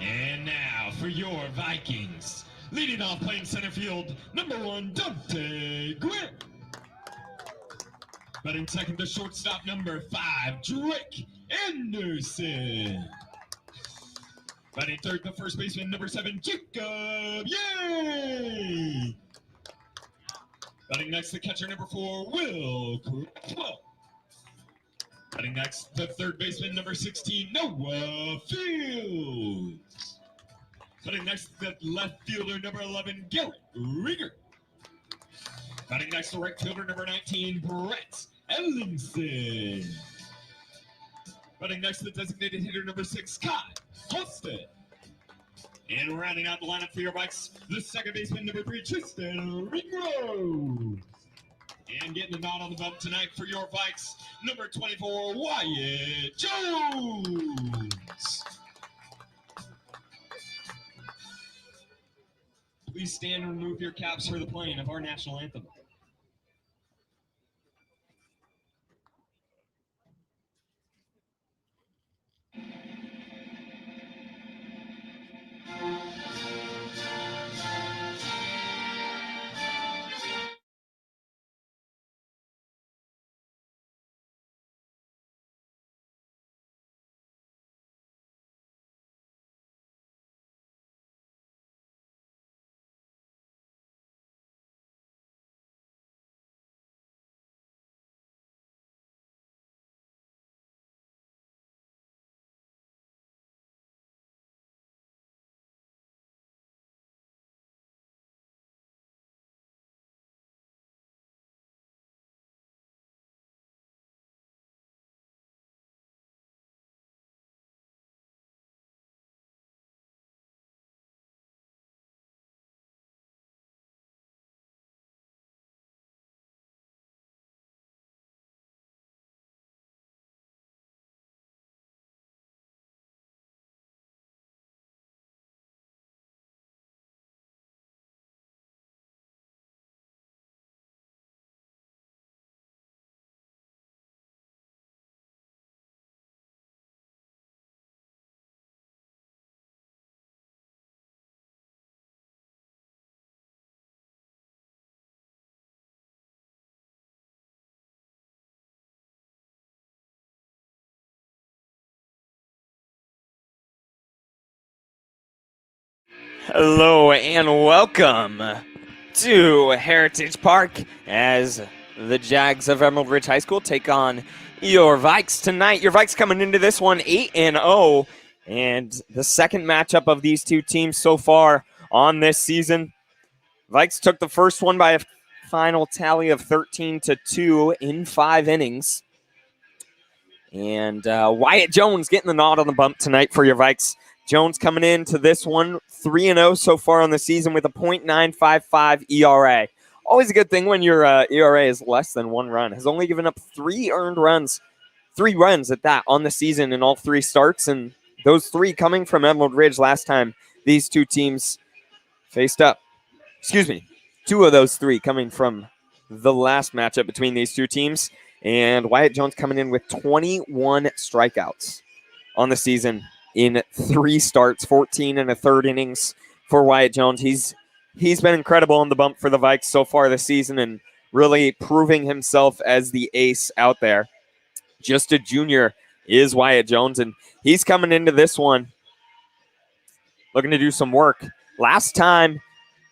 And now for your Vikings, leading off playing center field, number 1, Dante Gwynn. Batting second, the shortstop, number 5, Drake Anderson. Batting third, the first baseman, number 7, Jacob Yay. Batting next, the catcher, number 4, Will Cook. Batting next, the third baseman, number 16, Noah Fields. Batting next, the left fielder, number 11, Garrett Rieger. Batting next, the right fielder, number 19, Brett Ellingson. Batting next, the designated hitter, number 6, Kai Holstead. And rounding out the lineup for your Vikes, the second baseman, number 3, Tristan Ringrose. And getting the nod on the bump tonight for your Vikes, number 24, Wyatt Jones. Please stand and remove your caps for the playing of our national anthem. Hello and welcome to Heritage Park as the Jags of Emerald Ridge High School take on your Vikes tonight. Your Vikes coming into this one 8-0, and the second matchup of these two teams so far on this season. Vikes took the first one by a final tally of 13-2 in 5 innings. And Wyatt Jones getting the nod on the bump tonight for your Vikes. Jones coming into this one 3-0 so far on the season with a .955 ERA. Always a good thing when your ERA is less than 1 run. Has only given up 3 earned runs, 3 runs at that on the season in all 3 starts, and those 3 coming from Emerald Ridge last time these two teams faced up. 2 of those 3 coming from the last matchup between these two teams. And Wyatt Jones coming in with 21 strikeouts on the season in 3 starts, 14 and a third innings for Wyatt Jones. He's been incredible on the bump for the Vikes so far this season and really proving himself as the ace out there. Just a junior is Wyatt Jones, and he's coming into this one looking to do some work. Last time,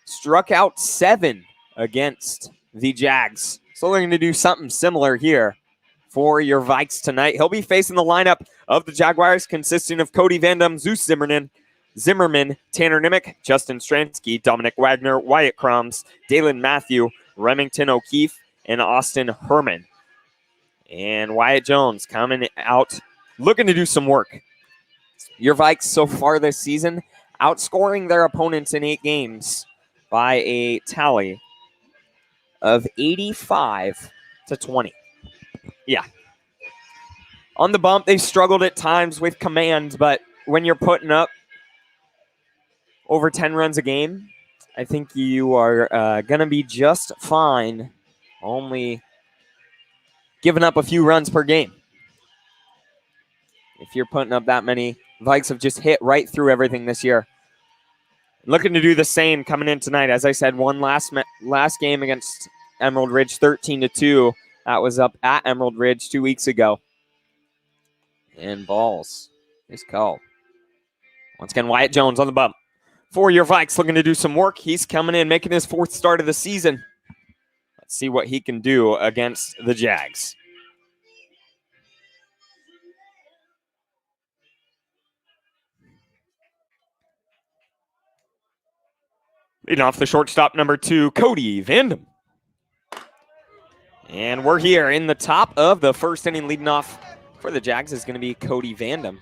struck out 7 against the Jags. So they're going to do something similar here for your Vikes tonight. He'll be facing the lineup of the Jaguars, consisting of Cody Vandam, Zeus Zimmerman, Tanner Nimick, Justin Stransky, Dominic Wagner, Wyatt Crumbs, Dalen Matthew, Remington O'Keefe, and Austin Herman. And Wyatt Jones coming out looking to do some work. Your Vikes so far this season outscoring their opponents in 8 games by a tally of 85-20. Yeah. On the bump, they've struggled at times with command, but when you're putting up over 10 runs a game, I think you are going to be just fine, only giving up a few runs per game. If you're putting up that many Vikes have just hit right through everything this year. Looking to do the same coming in tonight. As I said, won last game against Emerald Ridge 13-2. That was up at Emerald Ridge 2 weeks ago. And balls. Nice call. Once again, Wyatt Jones on the bump. For your Vikes looking to do some work. He's coming in, making his 4th start of the season. Let's see what he can do against the Jags. Leading off the shortstop, number 2, Cody Vandam. And we're here in the top of the 1st inning. Leading off for the Jags is going to be Cody Vandam.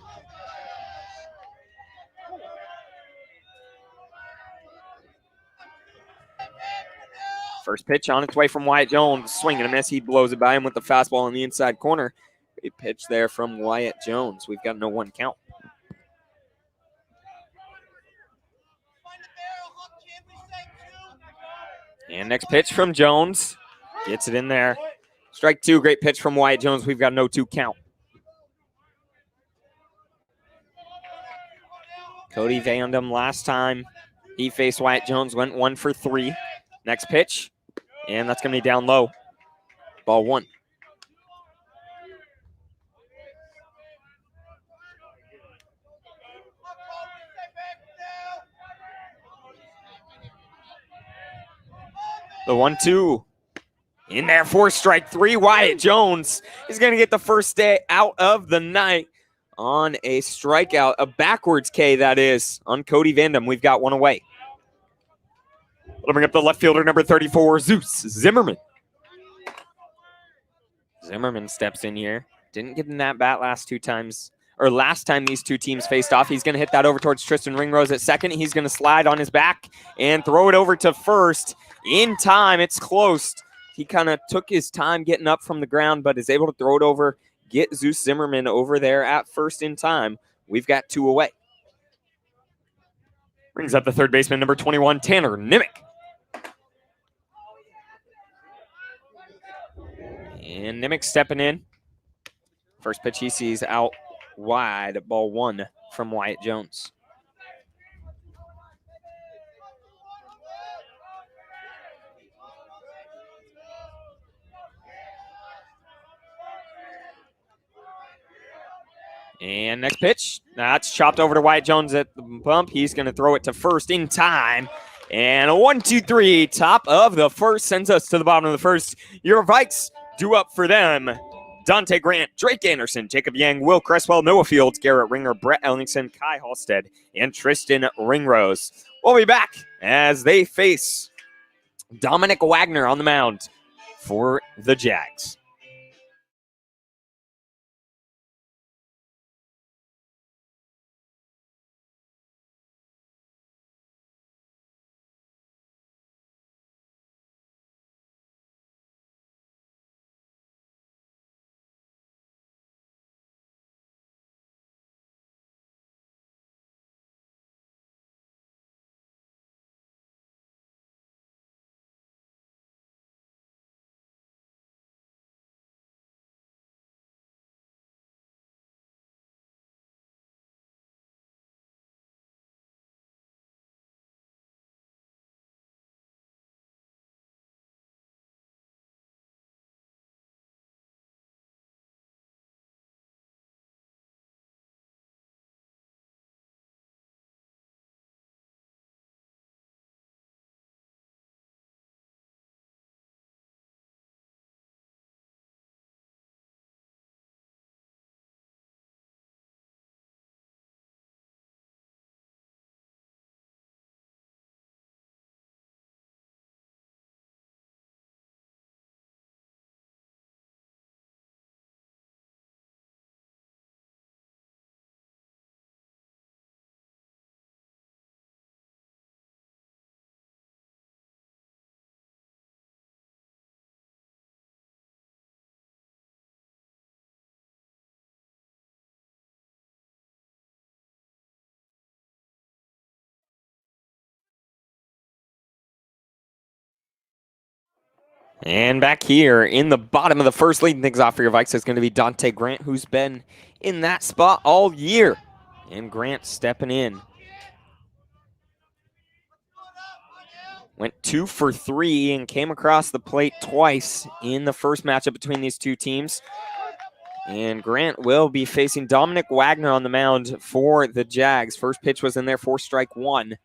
First pitch on its way from Wyatt Jones. Swing and a miss. He blows it by him with the fastball in the inside corner. Great pitch there from Wyatt Jones. We've got no 1 count. And next pitch from Jones. Gets it in there. Strike 2. Great pitch from Wyatt Jones. We've got no 2 count. Cody Vandam last time he faced Wyatt Jones went 1 for 3. Next pitch. And that's going to be down low. Ball 1. The 1-2. In there for strike 3. Wyatt Jones is going to get the first day out of the night on a strikeout. A backwards K, that is, on Cody Vandam. We've got 1 away. We'll bring up the left fielder, number 34, Zeus Zimmerman. Zimmerman steps in here. Didn't get in that bat last time these 2 teams faced off. He's going to hit that over towards Tristan Ringrose at second. He's going to slide on his back and throw it over to first. In time, it's close. He kind of took his time getting up from the ground, but is able to throw it over, get Zeus Zimmerman over there at first in time. We've got 2 away. Brings up the third baseman, number 21, Tanner Nimick. And Nimick stepping in. First pitch he sees out wide, ball 1 from Wyatt Jones. And next pitch, that's chopped over to Wyatt Jones at the bump. He's going to throw it to first in time. And a 1-2-3, top of the 1st sends us to the bottom of the 1st. Your Vikes do up for them. Dante Grant, Drake Anderson, Jacob Yang, Will Cresswell, Noah Fields, Garrett Ringer, Brett Ellingson, Kai Halstead, and Tristan Ringrose. We'll be back as they face Dominic Wagner on the mound for the Jags. And back here in the bottom of the 1st, leading things off for your Vikes is going to be Dante Grant, who's been in that spot all year. And Grant stepping in. Went 2 for 3 and came across the plate twice in the first matchup between these two teams. And Grant will be facing Dominic Wagner on the mound for the Jags. First pitch was in there for strike 1.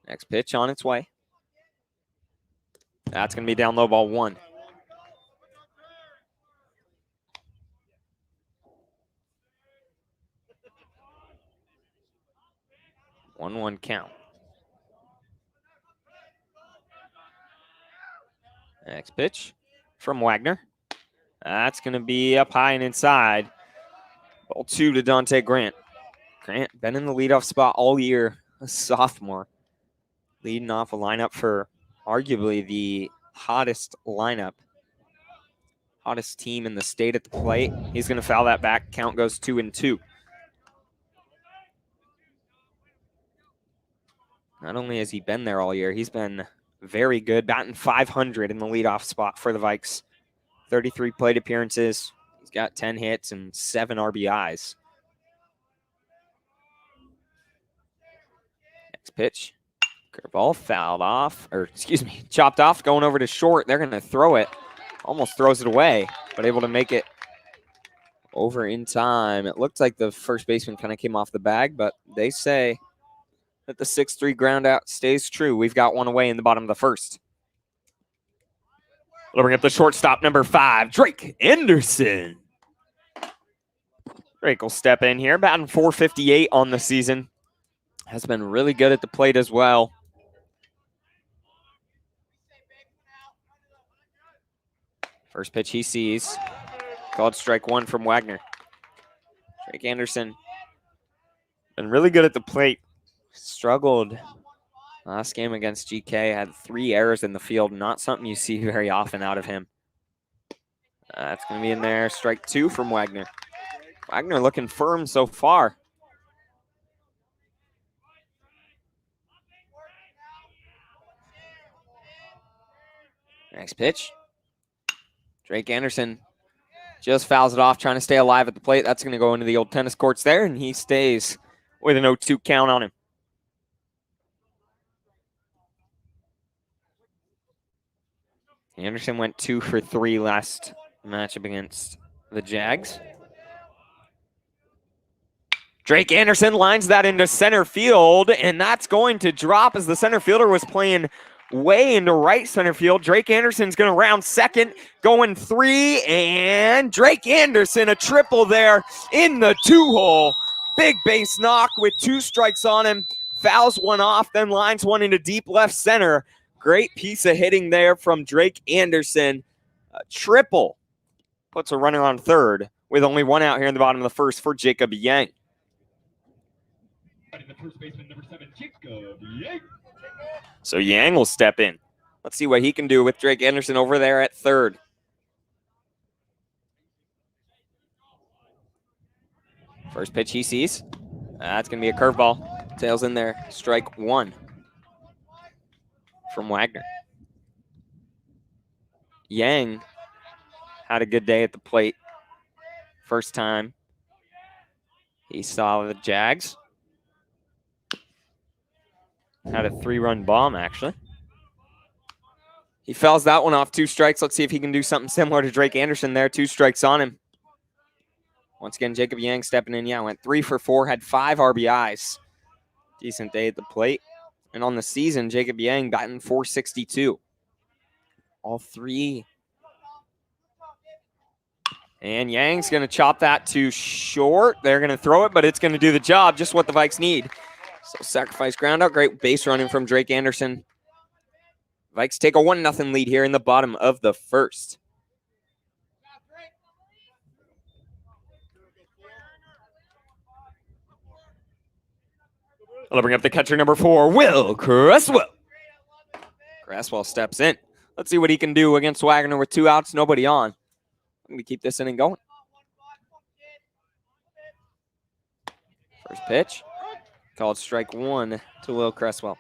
Next pitch on its way. That's going to be down low, ball 1. One count. Next pitch from Wagner. That's going to be up high and inside. Ball 2 to Dante Grant. Grant been in the leadoff spot all year, a sophomore. Leading off a lineup for arguably the hottest team in the state at the plate. He's going to foul that back. Count goes 2-2. Not only has he been there all year, he's been very good, batting .500 in the leadoff spot for the Vikes. 33 plate appearances. He's got 10 hits and 7 RBIs. Next pitch. Curveball fouled off, chopped off, going over to short. They're going to throw it. Almost throws it away, but able to make it over in time. It looked like the first baseman kind of came off the bag, but they say that the 6-3 ground out stays true. We've got one away in the bottom of the first. We'll bring up the shortstop, number 5, Drake Anderson. Drake will step in here, batting .458 on the season. Has been really good at the plate as well. First pitch he sees, called strike 1 from Wagner. Drake Anderson been really good at the plate. Struggled last game against GK, had 3 errors in the field. Not something you see very often out of him. That's going to be in there. Strike 2 from Wagner. Wagner looking firm so far. Next pitch. Drake Anderson just fouls it off, trying to stay alive at the plate. That's going to go into the old tennis courts there, and he stays with an 0-2 count on him. Anderson went 2 for 3 last matchup against the Jags. Drake Anderson lines that into center field, and that's going to drop as the center fielder was playing way into right center field. Drake Anderson's going to round second, going 3, and Drake Anderson, a triple there in the 2-hole. Big base knock with 2 strikes on him. Fouls one off, then lines one into deep left center. Great piece of hitting there from Drake Anderson. A triple puts a runner on third with only 1 out here in the bottom of the first for Jacob Yang. The first baseman, number 7, Jacob Yang. So Yang will step in. Let's see what he can do with Drake Anderson over there at third. First pitch he sees. That's going to be a curveball. Tails in there. Strike 1 from Wagner. Yang had a good day at the plate. First time he saw the Jags. Had a 3-run bomb, actually. He fouls that one off, 2 strikes. Let's see if he can do something similar to Drake Anderson there. 2 strikes on him. Once again, Jacob Yang stepping in. Yeah, went 3 for 4, had 5 RBIs. Decent day at the plate. And on the season, Jacob Yang batting .462. All 3. And Yang's going to chop that to short. They're going to throw it, but it's going to do the job, just what the Vikes need. So sacrifice ground out. Great base running from Drake Anderson. Vikes take a 1-0 lead here in the bottom of the first. I'll bring up the catcher, number 4, Will Cresswell. Cresswell steps in. Let's see what he can do against Wagner with 2 outs, nobody on. I'm going to keep this inning going. First pitch. Called strike 1 to Will Cresswell.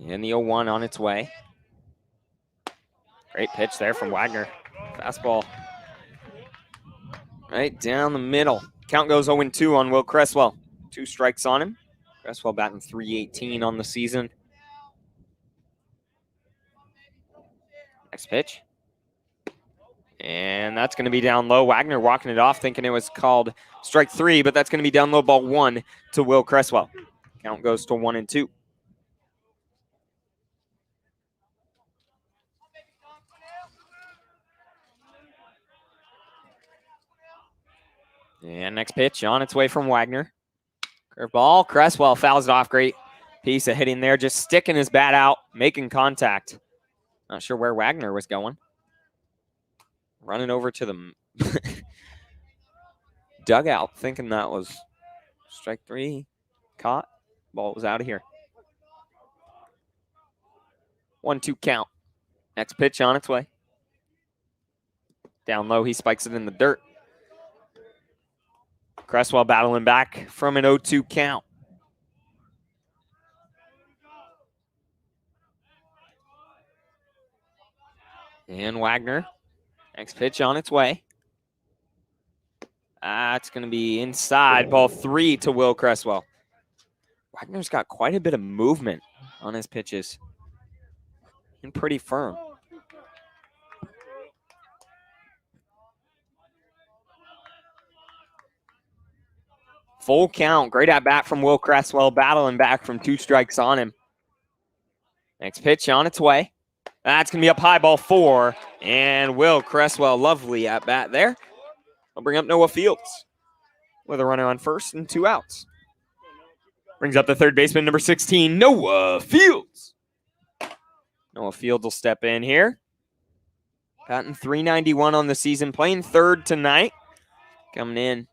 And the 0-1 on its way. Great pitch there from Wagner. Fastball right down the middle. Count goes 0-2 on Will Cresswell. 2 strikes on him. Cresswell batting .318 on the season. Next pitch. And that's going to be down low. Wagner walking it off, thinking it was called strike 3, but that's going to be down low, ball 1 to Will Cresswell. Count goes to 1-2. And next pitch on its way from Wagner. Curveball. Cresswell fouls it off. Great piece of hitting there. Just sticking his bat out, making contact. Not sure where Wagner was going. Running over to the dugout, thinking that was strike 3. Caught. Ball was out of here. 1-2 count. Next pitch on its way. Down low, he spikes it in the dirt. Cresswell battling back from an 0-2 count. And Wagner, next pitch on its way. That's going to be inside, ball 3 to Will Cresswell. Wagner's got quite a bit of movement on his pitches and pretty firm. Full count. Great at bat from Will Cresswell, battling back from 2 strikes on him. Next pitch on its way. That's going to be up high, ball 4. And Will Cresswell, lovely at bat there. I'll bring up Noah Fields with a runner on first and 2 outs. Brings up the third baseman, number 16, Noah Fields. Noah Fields will step in here. Batting .391 on the season, playing third tonight. Coming in.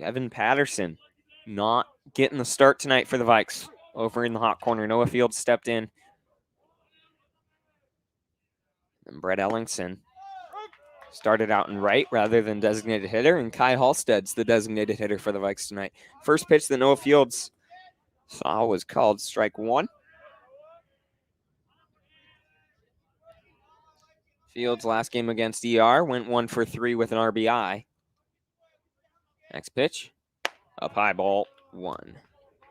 Evan Patterson not getting the start tonight for the Vikes. Over in the hot corner, Noah Fields stepped in. And Brett Ellingson started out in right rather than designated hitter, and Kai Halstead's the designated hitter for the Vikes tonight. First pitch that Noah Fields saw was called strike 1. Fields' last game against ER went 1 for 3 with an RBI. Next pitch, up high, ball 1.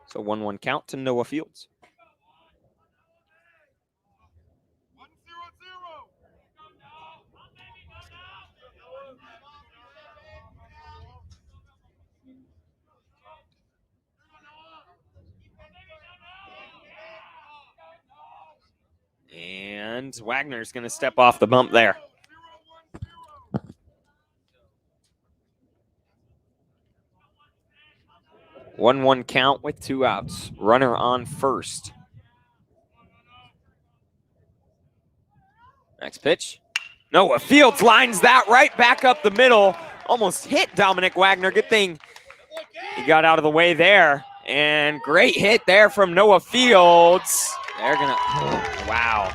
So 1-1 count to Noah Fields. And Wagner's going to step off the bump there. One count with 2 outs. Runner on first. Next pitch. Noah Fields lines that right back up the middle. Almost hit Dominic Wagner. Good thing he got out of the way there. And great hit there from Noah Fields. They're going to, wow.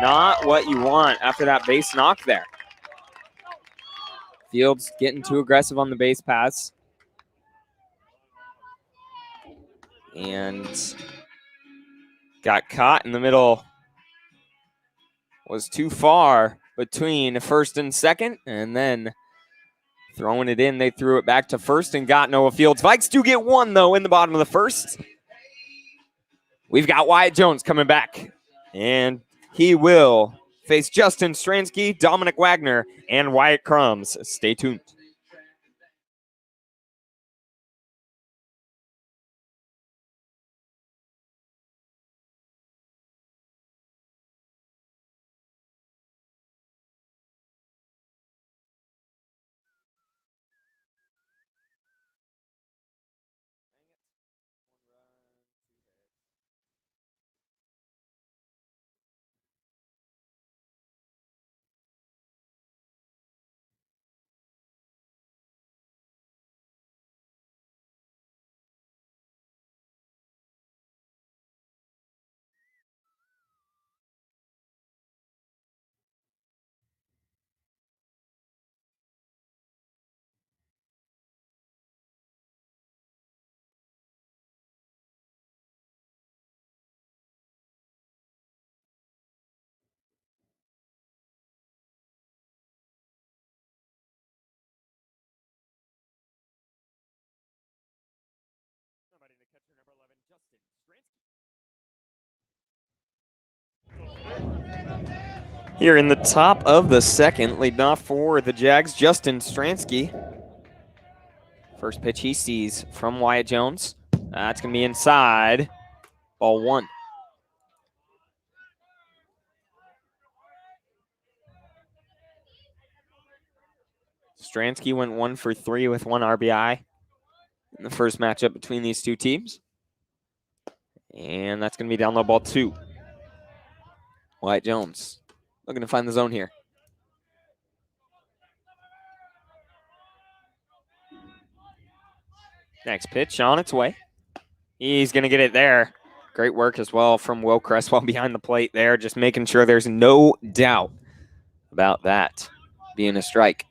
Not what you want after that base knock there. Fields getting too aggressive on the base pass. And got caught in the middle. Was too far between first and second. And then throwing it in, they threw it back to first and got Noah Fields. Vikes do get 1, though, in the bottom of the first. We've got Wyatt Jones coming back. And he will face Justin Stransky, Dominic Wagner, and Wyatt Crumbs. Stay tuned. Here in the top of the second, leading off for the Jags, Justin Stransky. First pitch he sees from Wyatt Jones. That's going to be inside. Ball one. Stransky went 1 for 3 with 1 RBI in the first matchup between these two teams. And that's going to be down low, ball 2. Wyatt Jones looking to find the zone here. Next pitch on its way. He's going to get it there. Great work as well from Will Cresswell behind the plate there, just making sure there's no doubt about that being a strike.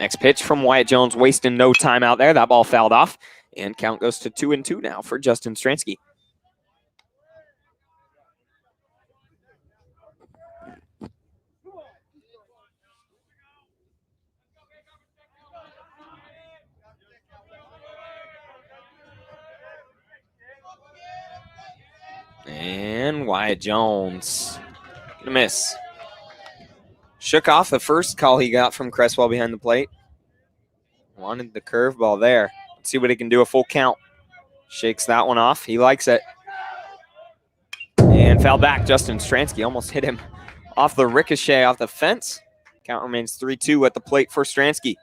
Next pitch from Wyatt Jones, wasting no time out there. That ball fouled off, and count goes to 2-2 now for Justin Stransky. And Wyatt Jones gonna miss. Shook off the first call he got from Cresswell behind the plate. Wanted the curveball there. Let's see what he can do, a full count. Shakes that one off. He likes it. And foul back. Justin Stransky almost hit him off the ricochet off the fence. Count remains 3-2 at the plate for Stransky.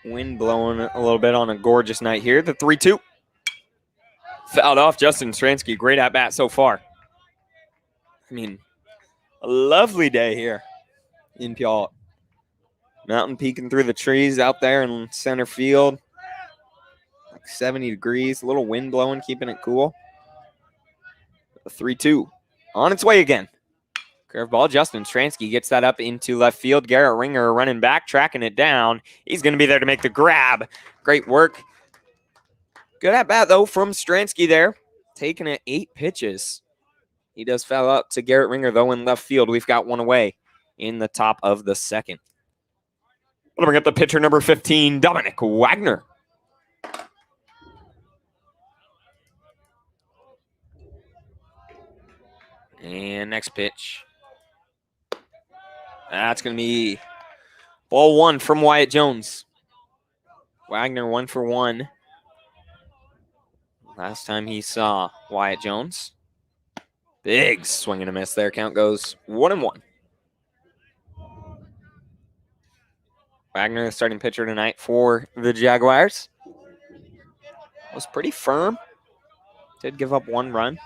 Wind blowing a little bit on a gorgeous night here. The 3-2. Fouled off Justin Stransky. Great at bat so far. I mean, a lovely day here in Puyallup. Mountain peeking through the trees out there in center field. Like 70 degrees. A little wind blowing, keeping it cool. The 3-2. On its way again. Curveball. Justin Stransky gets that up into left field. Garrett Ringer running back, tracking it down. He's going to be there to make the grab. Great work. Good at bat, though, from Stransky there. Taking it 8 pitches. He does foul out to Garrett Ringer, though, in left field. We've got one away in the top of the second. We'll bring up the pitcher, number 15, Dominic Wagner. And next pitch. That's going to be ball 1 from Wyatt Jones. Wagner 1 for 1. Last time he saw Wyatt Jones. Big swing and a miss there. Count goes 1-1. Wagner, the starting pitcher tonight for the Jaguars. Was pretty firm. Did give up 1 run.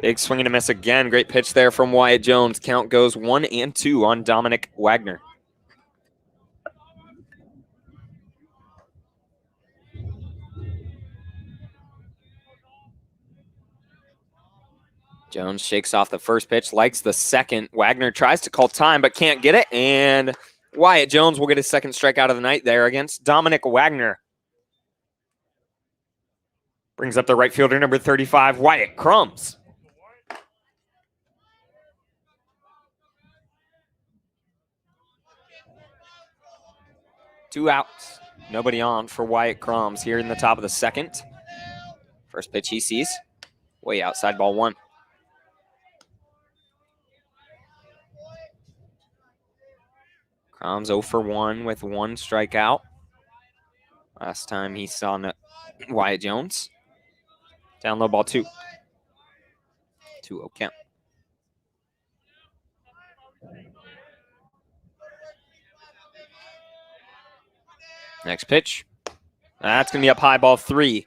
Big swing and a miss again. Great pitch there from Wyatt Jones. Count goes 1-2 on Dominic Wagner. Jones shakes off the first pitch, likes the second. Wagner tries to call time, but can't get it. And Wyatt Jones will get his second strikeout of the night there against Dominic Wagner. Brings up the right fielder, number 35, Wyatt Crumbs. Two outs. Nobody on for Wyatt Crumbs here in the top of the second. First pitch he sees. Way outside, ball 1. Crumbs 0 for 1 with 1 strikeout. Last time he saw Wyatt Jones. Down low, ball 2. 2-0 count. Next pitch. That's going to be up high, ball 3.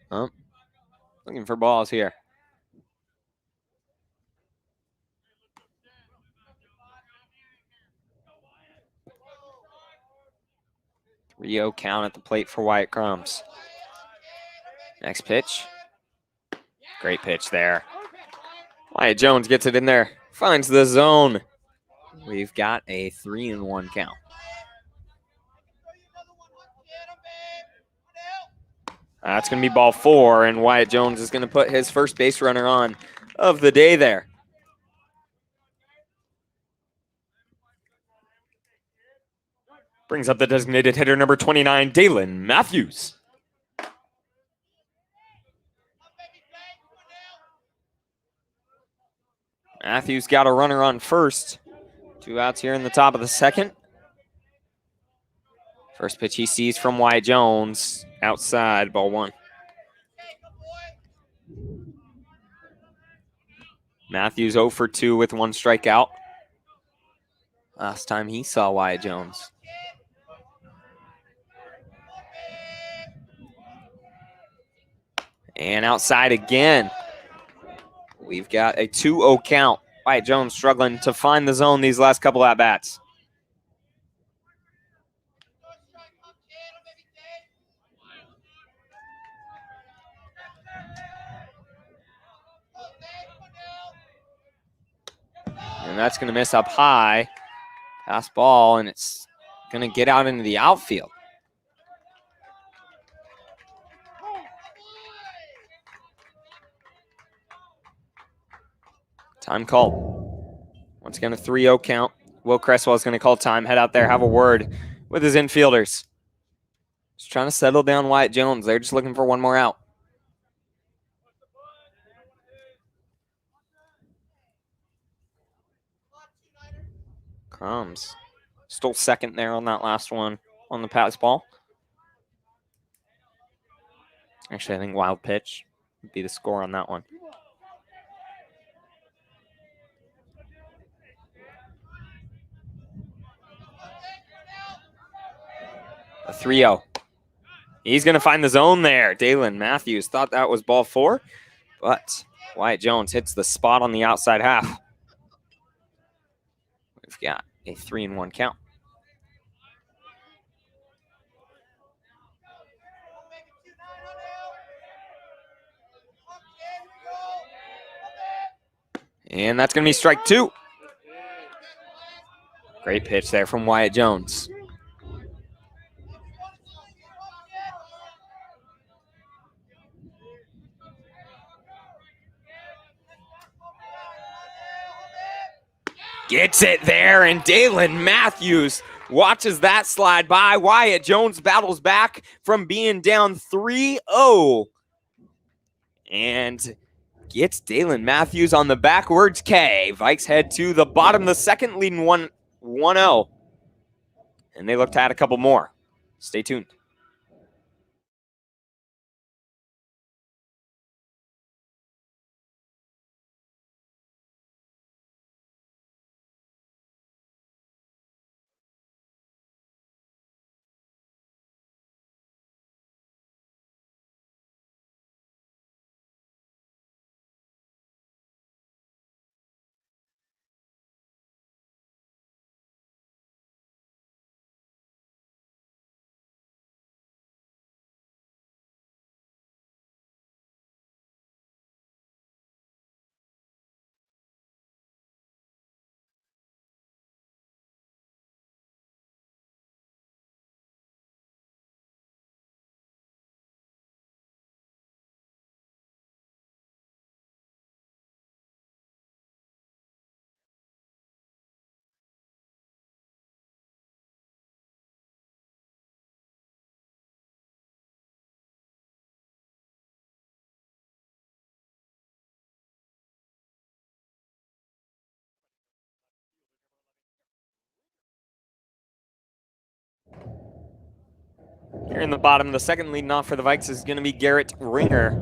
Oh, looking for balls here. Rio count at the plate for Wyatt Crumbs. Next pitch. Great pitch there. Wyatt Jones gets it in there. Finds the zone. We've got a 3-1 count. That's going to be ball 4, and Wyatt Jones is going to put his first base runner on. of the day there. Brings up the designated hitter, number 29, Dalen Matthews. Matthews got a runner on first. 2 outs here in the top of the second. First pitch he sees from Wyatt Jones. Outside, ball 1. Matthews 0 for 2 with 1 strikeout. Last time he saw Wyatt Jones. And outside again. We've got a 2-0 count. Wyatt Jones struggling to find the zone these last couple at-bats. And that's going to miss up high. Pass ball, and it's going to get out into the outfield. Time called. Once again, a 3-0 count. Will Cresswell is going to call time. Head out there, have a word with his infielders. Just trying to settle down Wyatt Jones. They're just looking for one more out. Crumbs stole second there on that last one on the pass ball. Actually, I think wild pitch would be the score on that one. A 3-0. He's going to find the zone there. Dalen Matthews thought that was ball 4, but Wyatt Jones hits the spot on the outside half. We've got a 3-1 count. And that's going to be strike 2. Great pitch there from Wyatt Jones. Gets it there, and Dalen Matthews watches that slide by. Wyatt Jones battles back from being down 3-0 and gets Dalen Matthews on the backwards K. Vikes head to the bottom of the second, leading 1-0. And they look to add a couple more. Stay tuned. Here in the bottom of the second, leading off for the Vikes is going to be Garrett Ringer.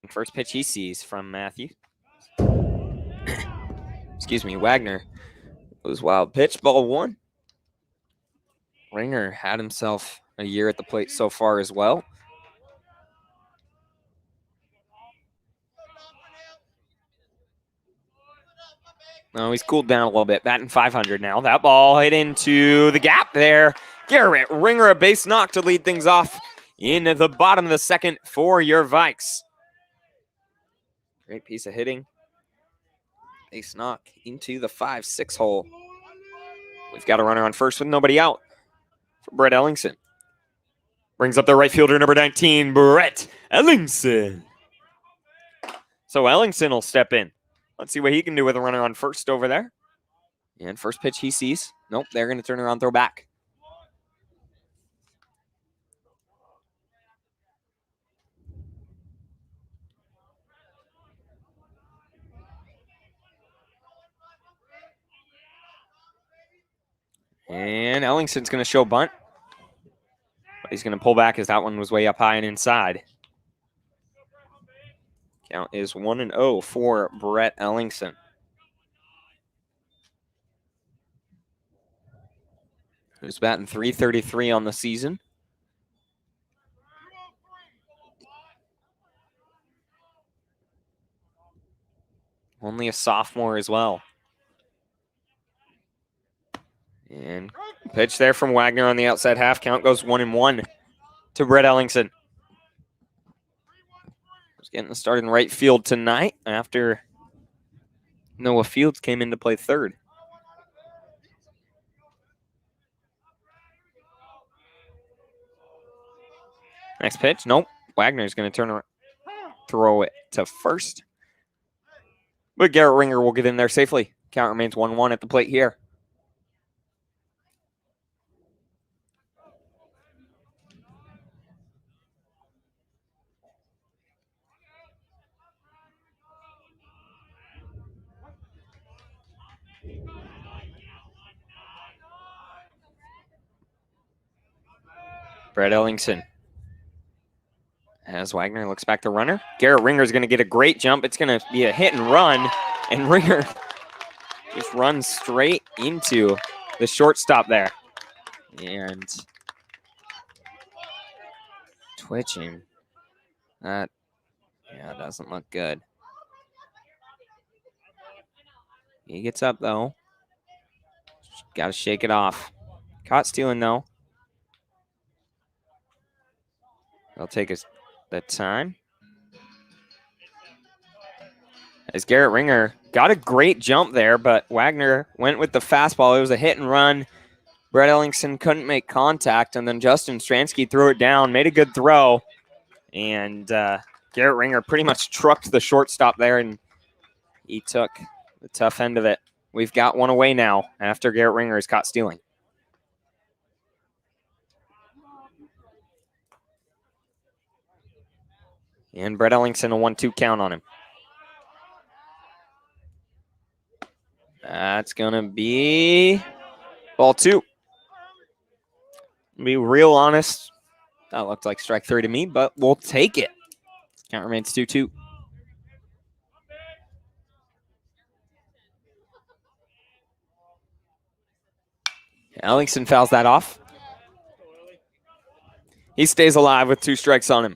First pitch he sees from Matthew. Excuse me, Wagner. It was wild pitch, ball 1. Ringer had himself a year at the plate so far as well. No, he's cooled down a little bit. Batting .500 now. That ball hit into the gap there. Garrett Ringer, a base knock to lead things off in the bottom of the second for your Vikes. Great piece of hitting. Base knock into the 5-6 hole. We've got a runner on first with nobody out for Brett Ellingson. Brings up the right fielder, number 19, Brett Ellingson. So Ellingson will step in. Let's see what he can do with a runner on first over there. And first pitch he sees. Nope, they're going to turn around, throw back. And Ellingson's going to show bunt. But he's going to pull back as that one was way up high and inside. Count is 1-0 for Brett Ellingson. Who's batting .333 on the season. Only a sophomore as well. And pitch there from Wagner on the outside half. Count goes 1-1 to Brett Ellingson. He's getting the start in right field tonight after Noah Fields came in to play third. Next pitch. Nope. Wagner's going to turn around, throw it to first. But Garrett Ringer will get in there safely. Count remains 1-1 at the plate here. Brett Ellingson. As Wagner looks back to runner. Garrett Ringer is going to get a great jump. It's going to be a hit and run. And Ringer just runs straight into the shortstop there. And twitching. That, doesn't look good. He gets up, though. Got to shake it off. Caught stealing, though. They'll take the time. As Garrett Ringer got a great jump there, but Wagner went with the fastball. It was a hit and run. Brett Ellingson couldn't make contact, and then Justin Stransky threw it down, made a good throw, and Garrett Ringer pretty much trucked the shortstop there, and he took the tough end of it. We've got one away now after Garrett Ringer is caught stealing. And Brett Ellingson, a 1-2 count on him. That's going to be ball 2. To be real honest, that looked like strike 3 to me, but we'll take it. Count remains 2-2. Ellingson fouls that off. He stays alive with 2 strikes on him.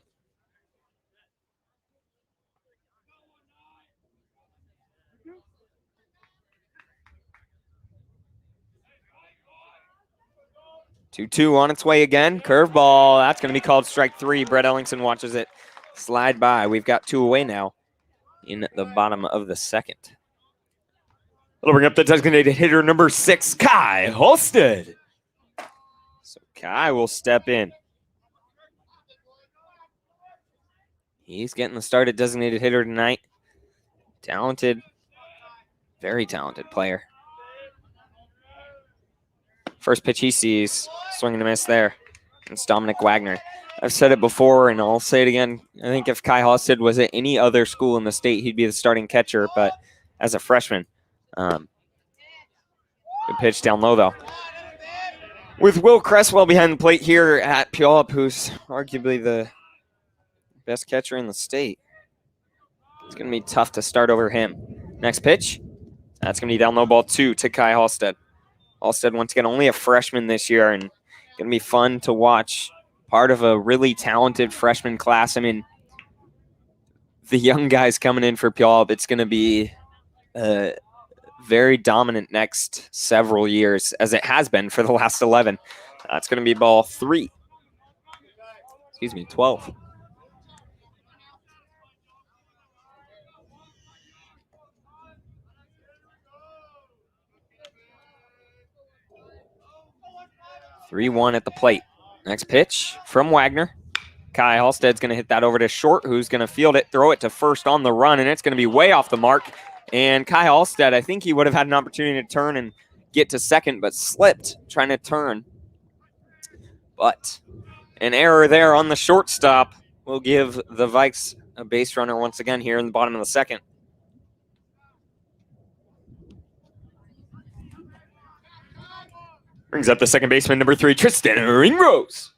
Two on its way again. Curveball. That's going to be called strike 3. Brett Ellingson watches it slide by. We've got 2 away now in the bottom of the second. That'll bring up the designated hitter, number 6, Kai Holstead. So Kai will step in. He's getting the start at designated hitter tonight. Talented, very talented player. First pitch he sees, swing and a miss there. It's Dominic Wagner. I've said it before, and I'll say it again. I think if Kai Holstead was at any other school in the state, he'd be the starting catcher, but as a freshman, good pitch down low, though. With Will Cresswell behind the plate here at Puyallup, who's arguably the best catcher in the state, it's going to be tough to start over him. Next pitch, that's going to be down low, ball 2 to Kai Holstead. Holstead, once again, only a freshman this year, and going to be fun to watch. Part of a really talented freshman class. I mean, the young guys coming in for Puyallup, it's going to be very dominant next several years, as it has been for the last 11. That's going to be ball 3. Excuse me, 12. Three-one at the plate. Next pitch from Wagner. Kai Halstead's going to hit that over to short, who's going to field it, throw it to first on the run, and it's going to be way off the mark. And Kai Halstead, I think he would have had an opportunity to turn and get to second, but slipped trying to turn. But an error there on the shortstop will give the Vikes a base runner once again here in the bottom of the second. Brings up the second baseman, number 3, Tristan Ringrose.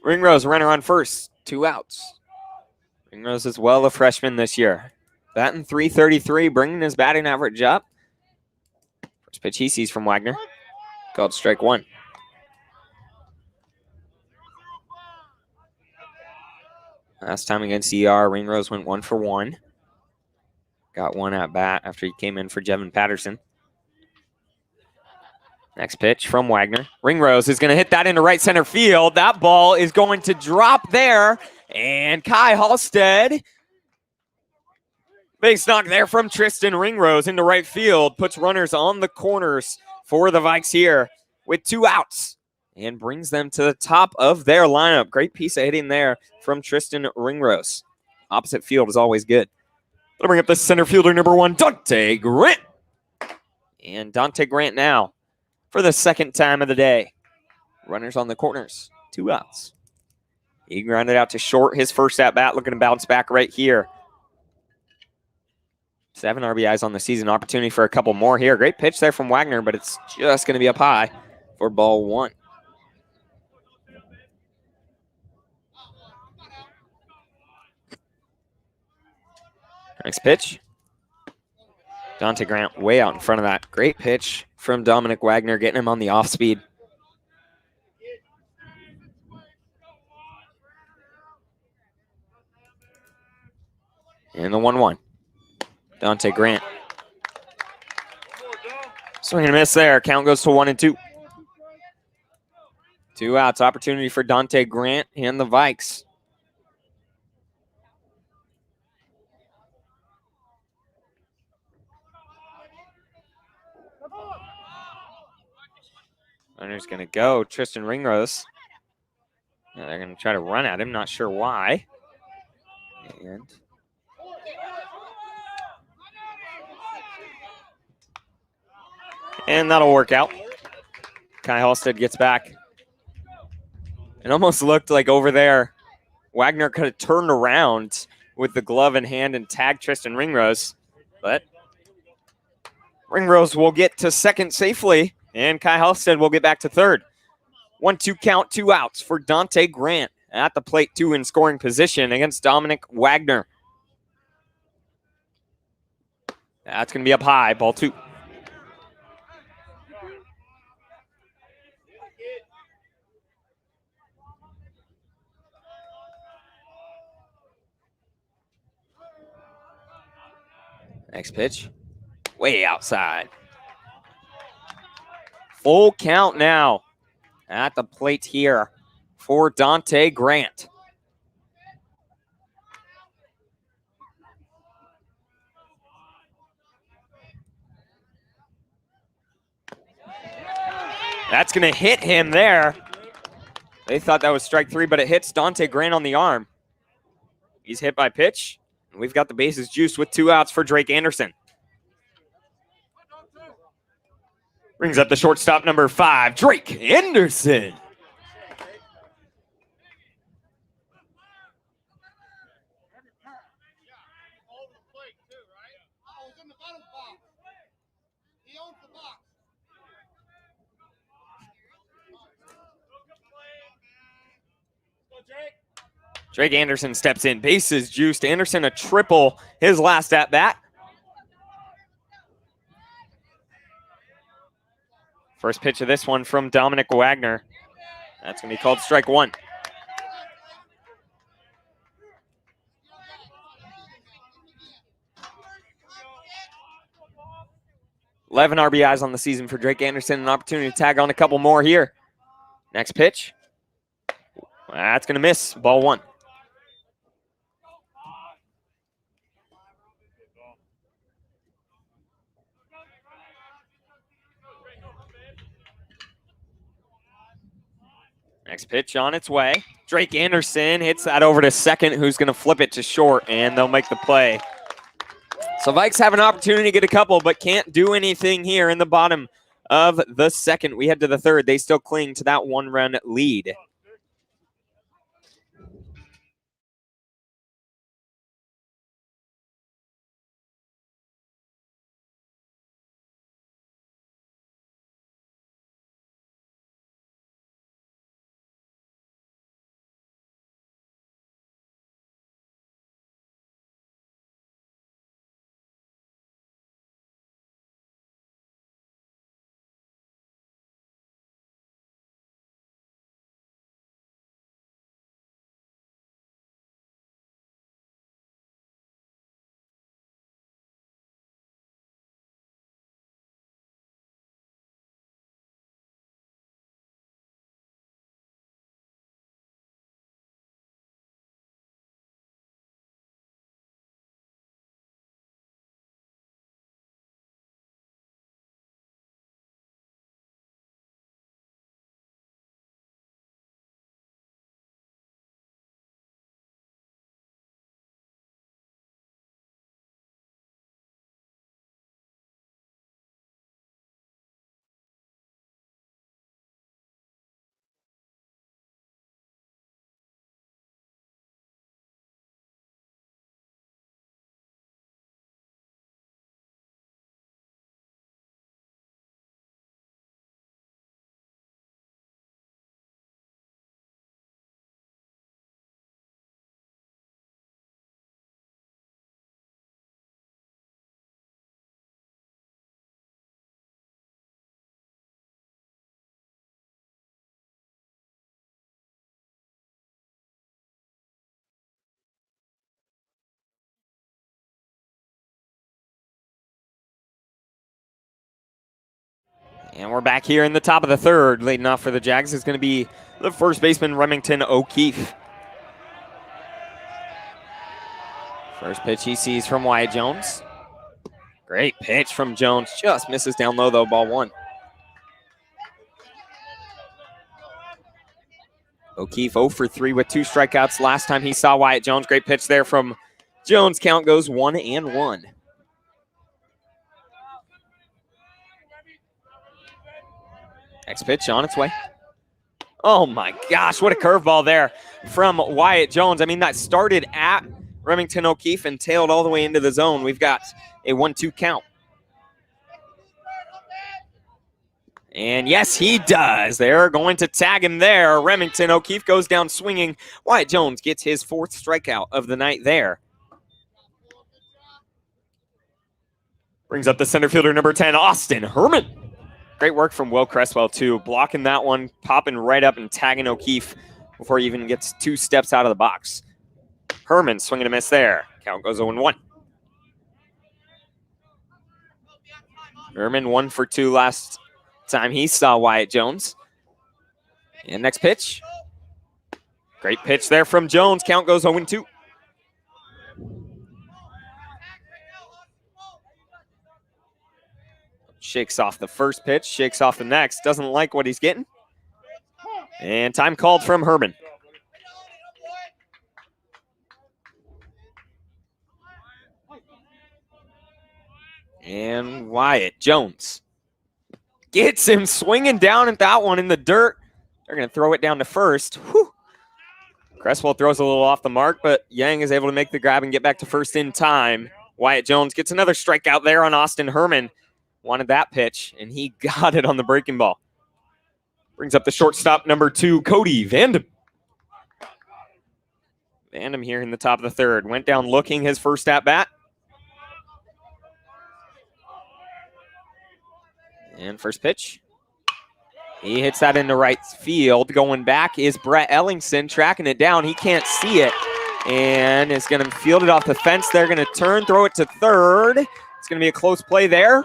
Ringrose, runner on first, 2 outs. Ringrose is well a freshman this year. Batting .333, bringing his batting average up. First pitch he sees from Wagner. Called strike 1. Last time against ER, Ringrose went 1 for 1. Got 1 at bat after he came in for Jevin Patterson. Next pitch from Wagner. Ringrose is going to hit that into right center field. That ball is going to drop there. And Kai Halstead, big knock there from Tristan Ringrose into right field. Puts runners on the corners for the Vikes here with 2 outs. And brings them to the top of their lineup. Great piece of hitting there from Tristan Ringrose. Opposite field is always good. That'll bring up the center fielder, number 1, Dante Grant. And Dante Grant now for the second time of the day. Runners on the corners, 2 outs. He grounded out to short. His first at-bat, looking to bounce back right here. 7 RBIs on the season. Opportunity for a couple more here. Great pitch there from Wagner, but it's just going to be up high for ball 1. Next pitch. Dante Grant way out in front of that. Great pitch from Dominic Wagner, getting him on the off speed. And the 1-1. Dante Grant. Swing and a miss there. Count goes to 1-2. 2 outs. Opportunity for Dante Grant and the Vikes. Runner's going to go. Tristan Ringrose. Yeah, they're going to try to run at him. Not sure why. And that'll work out. Kai Halstead gets back. It almost looked like over there, Wagner could have turned around with the glove in hand and tagged Tristan Ringrose. But Ringrose will get to second safely, and Kai Halstead will get back to third. 1-2 count, 2 outs for Dante Grant at the plate, 2 in scoring position against Dominic Wagner. That's going to be up high, ball 2. Next pitch, way outside. Full count now at the plate here for Dante Grant. That's going to hit him there. They thought that was strike 3, but it hits Dante Grant on the arm. He's hit by pitch. And we've got the bases juiced with 2 outs for Drake Anderson. Brings up the shortstop, number 5, Drake Anderson. Drake Anderson steps in, bases juiced. Anderson a triple his last at bat. First pitch of this one from Dominic Wagner. That's going to be called strike 1. Eleven RBIs on the season for Drake Anderson. An opportunity to tag on a couple more here. Next pitch. That's going to miss. Ball 1. Next pitch on its way. Drake Anderson hits that over to second, who's going to flip it to short, and they'll make the play. So Vikes have an opportunity to get a couple, but can't do anything here in the bottom of the second. We head to the third. They still cling to that one-run lead. And we're back here in the top of the third. Leading off for the Jags is going to be the first baseman, Remington O'Keefe. First pitch he sees from Wyatt Jones. Great pitch from Jones. Just misses down low, though. Ball one. O'Keefe 0 for 3 with 2 strikeouts last time he saw Wyatt Jones. Great pitch there from Jones. Count goes 1-1. Next pitch on its way. Oh my gosh, what a curveball there from Wyatt Jones. I mean, that started at Remington O'Keefe and tailed all the way into the zone. We've got a 1-2 count. And yes, he does. They're going to tag him there. Remington O'Keefe goes down swinging. Wyatt Jones gets his 4th strikeout of the night there. Brings up the center fielder, number 10, Austin Herman. Great work from Will Cresswell, too. Blocking that one, popping right up and tagging O'Keefe before he even gets 2 steps out of the box. Herman swinging a miss there. Count goes 0-1. Herman 1 for 2 last time he saw Wyatt Jones. And next pitch. Great pitch there from Jones. Count goes 0-2. Shakes off the first pitch, shakes off the next. Doesn't like what he's getting. And time called from Herman. And Wyatt Jones gets him swinging down at that one in the dirt. They're going to throw it down to first. Whew. Cresswell throws a little off the mark, but Yang is able to make the grab and get back to first in time. Wyatt Jones gets another strikeout there on Austin Herman. Wanted that pitch, and he got it on the breaking ball. Brings up the shortstop, number 2, Cody Vandam. Vandam here in the top of the third. Went down looking his first at-bat. And first pitch. He hits that into right field. Going back is Brett Ellingson, tracking it down. He can't see it, and is going to field it off the fence. They're going to turn, throw it to third. It's going to be a close play there.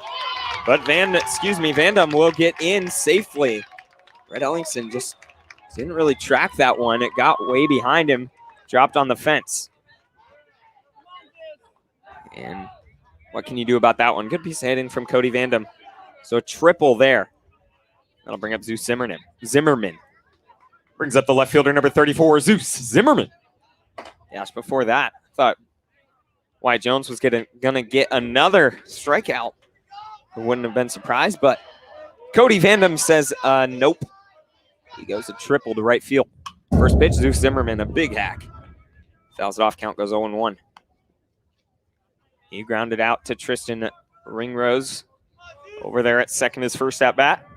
But Vandam will get in safely. Brett Ellingson just didn't really track that one. It got way behind him, dropped on the fence. And what can you do about that one? Good piece of hitting from Cody Vandam. So a triple there. That'll bring up Zeus Zimmerman. Brings up the left fielder, number 34, Zeus Zimmerman. Gosh, before that, I thought Wyatt Jones was going to get another strikeout. I wouldn't have been surprised, but Cody Vandam says nope. He goes a triple to right field. First pitch, Zeus Zimmerman, a big hack. Fouls it off, count goes 0-1. He grounded out to Tristan Ringrose over there at second, his first at bat.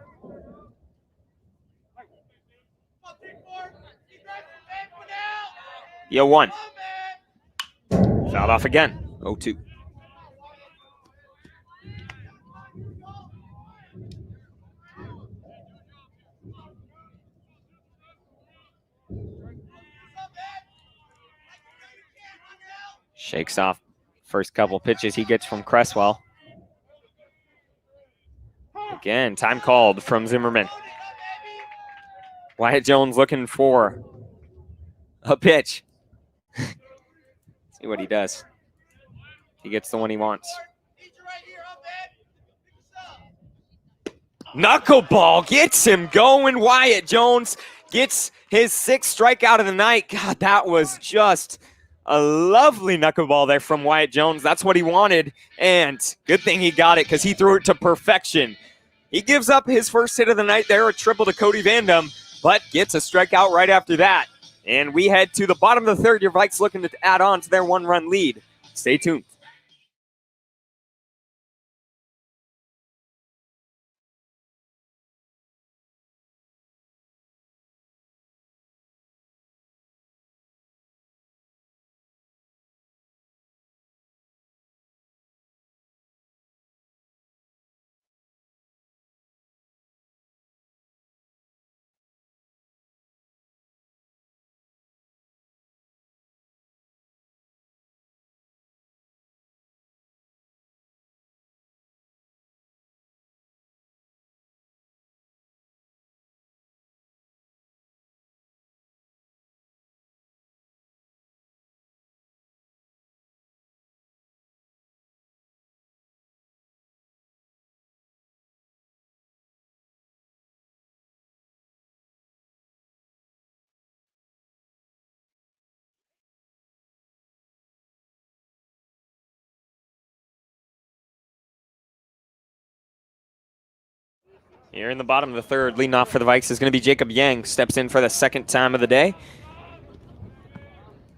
The 0-1. Fouled off again, 0-2. Shakes off first couple pitches he gets from Cresswell. Again, time called from Zimmerman. Wyatt Jones looking for a pitch. See what he does. He gets the one he wants. Knuckleball gets him going. Wyatt Jones gets his 6th strikeout of the night. God, that was just a lovely knuckleball there from Wyatt Jones. That's what he wanted, and good thing he got it because he threw it to perfection. He gives up his first hit of the night there, a triple to Cody Vandam, but gets a strikeout right after that. And we head to the bottom of the third. Your Vikes looking to add on to their 1-run lead. Stay tuned. Here in the bottom of the third, leading off for the Vikes is going to be Jacob Yang. Steps in for the 2nd time of the day.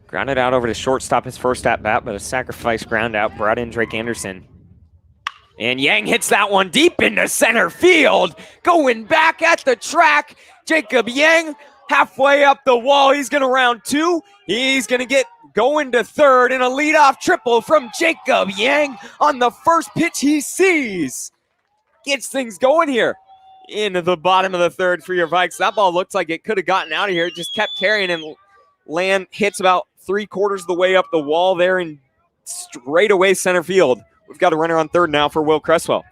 Grounded out over to shortstop his first at-bat, but a sacrifice ground out brought in Drake Anderson. And Yang hits that one deep into center field. Going back at the track, Jacob Yang halfway up the wall. He's going to round 2. He's going to get going to third in a leadoff triple from Jacob Yang on the first pitch he sees. Gets things going here into the bottom of the third for your Vikes. That ball looks like it could have gotten out of here. It just kept carrying and hits about 3/4 of the way up the wall there in straightaway center field. We've got a runner on third now for Will Cresswell.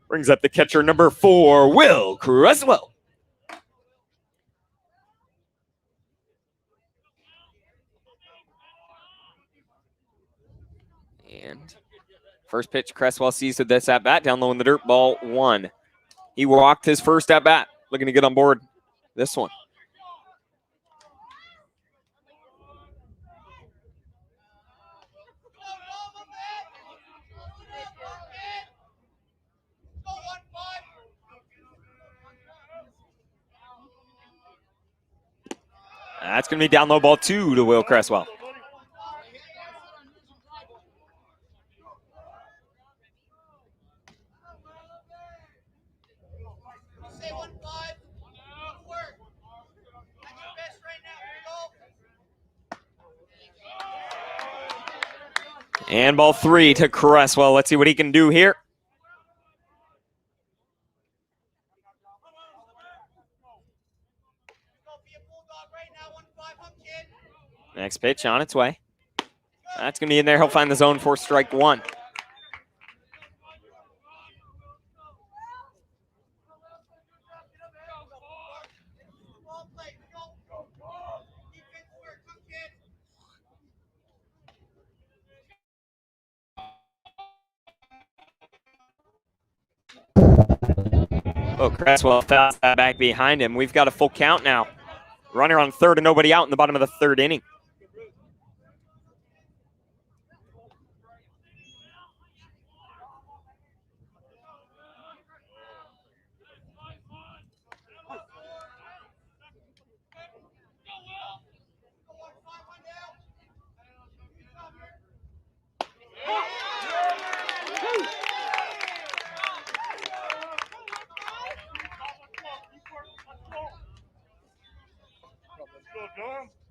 Brings up the catcher, number 4, Will Cresswell. And first pitch Cresswell sees with this at-bat, down low in the dirt, ball 1. He walked his first at-bat, looking to get on board this one. That's going to be down low, ball 2 to Will Cresswell. And ball 3 to Cresswell. Let's see what he can do here. Next pitch on its way. That's going to be in there. He'll find the zone for strike 1. Oh, Cresswell fouls that back behind him. We've got a full count now. Runner on third and nobody out in the bottom of the third inning.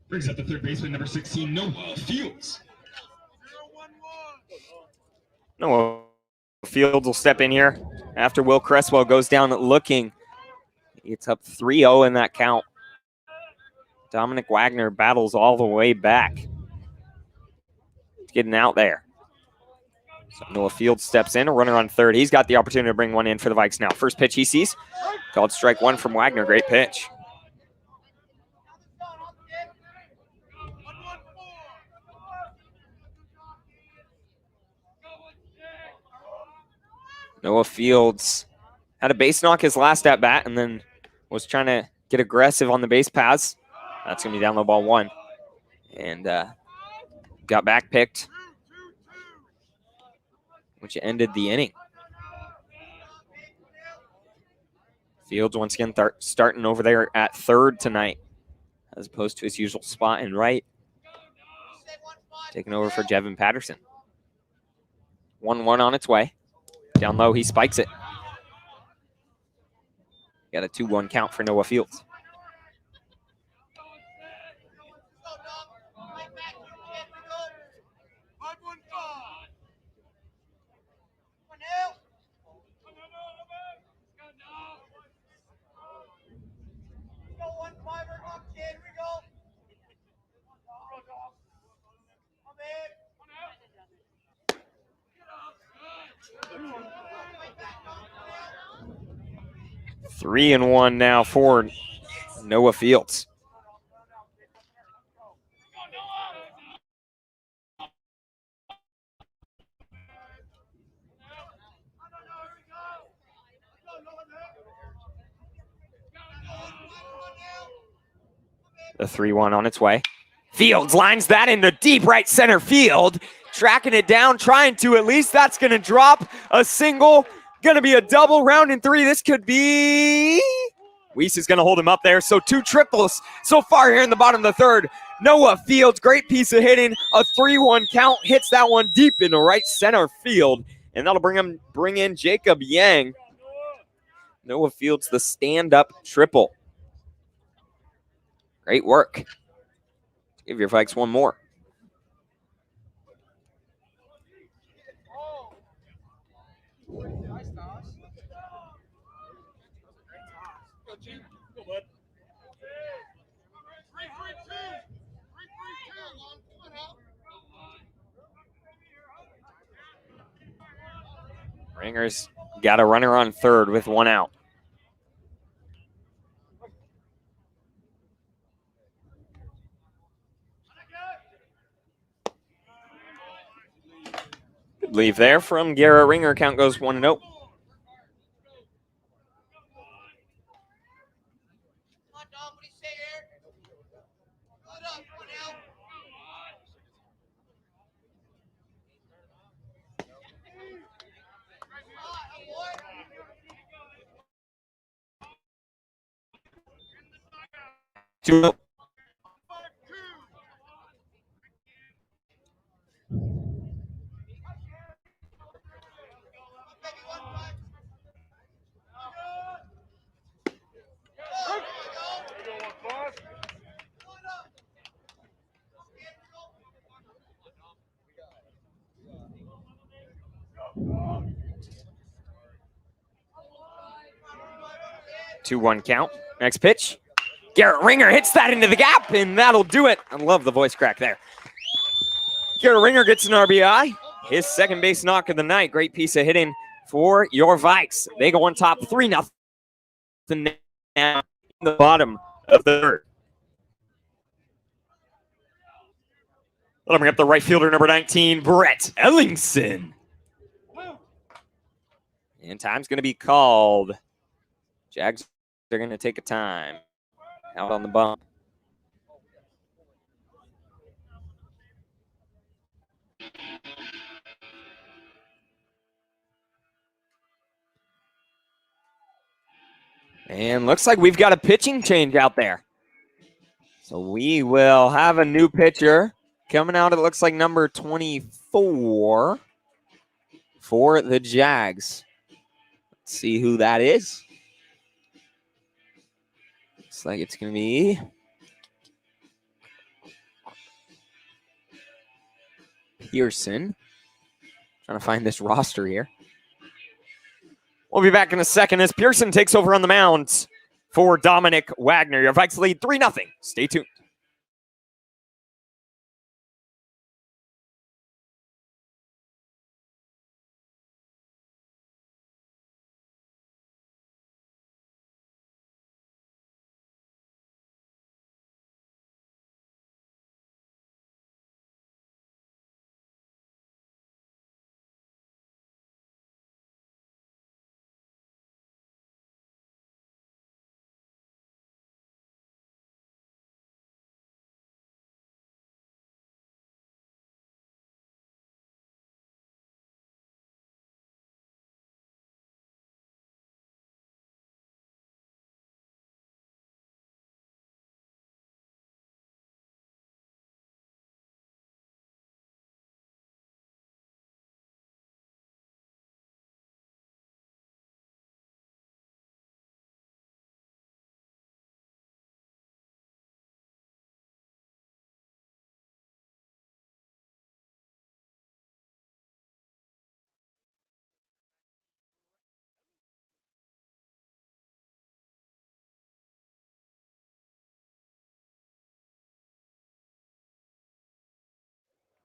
Brings up the third baseman, number 16, Noah Fields. Noah Fields will step in here after Will Cresswell goes down looking. It's up 3-0 in that count. Dominic Wagner battles all the way back. Getting out there. So Noah Fields steps in, a runner on third. He's got the opportunity to bring one in for the Vikes now. First pitch he sees, called strike one from Wagner. Great pitch. Noah Fields had a base knock his last at bat and then was trying to get aggressive on the base paths. That's going to be down low ball one. And got back picked, which ended the inning. Fields once again starting over there at third tonight as opposed to his usual spot in right. Taking over for Jevin Patterson. 1-1 on its way. Down low, he spikes it. Got a 2-1 count for Noah Fields. Three and one now for Noah Fields. The 3-1 on its way. Fields lines that into deep right center field. Tracking it down, trying to at least. That's going to drop a single. Going to be a double, round in three. This could be... Weiss is going to hold him up there. So 2 triples so far here in the bottom of the third. Noah Fields, great piece of hitting. A 3-1 count. Hits that one deep into right center field. And that'll bring in Jacob Yang. Noah Fields, the stand-up triple. Great work. Give your Vikes one more. Ringer's got a runner on third with 1 out. Good leave there from Garrett Ringer. Count goes 1-0. Two. Two-one count. Next pitch. Garrett Ringer hits that into the gap, and that'll do it. I love the voice crack there. Garrett Ringer gets an RBI. His second base knock of the night. Great piece of hitting for your Vikes. They go on top 3-0 now in the bottom of the third. That'll bring up the right fielder, number 19, Brett Ellingson. And time's going to be called. Jags are going to take a time out on the bump. And looks like we've got a pitching change out there. So we will have a new pitcher coming out. It looks like number 24 for the Jags. Let's see who that is. Looks like it's going to be Pearson. Trying to find this roster here. We'll be back in a second as Pearson takes over on the mound for Dominic Wagner. Your Vikes lead 3-0. Stay tuned.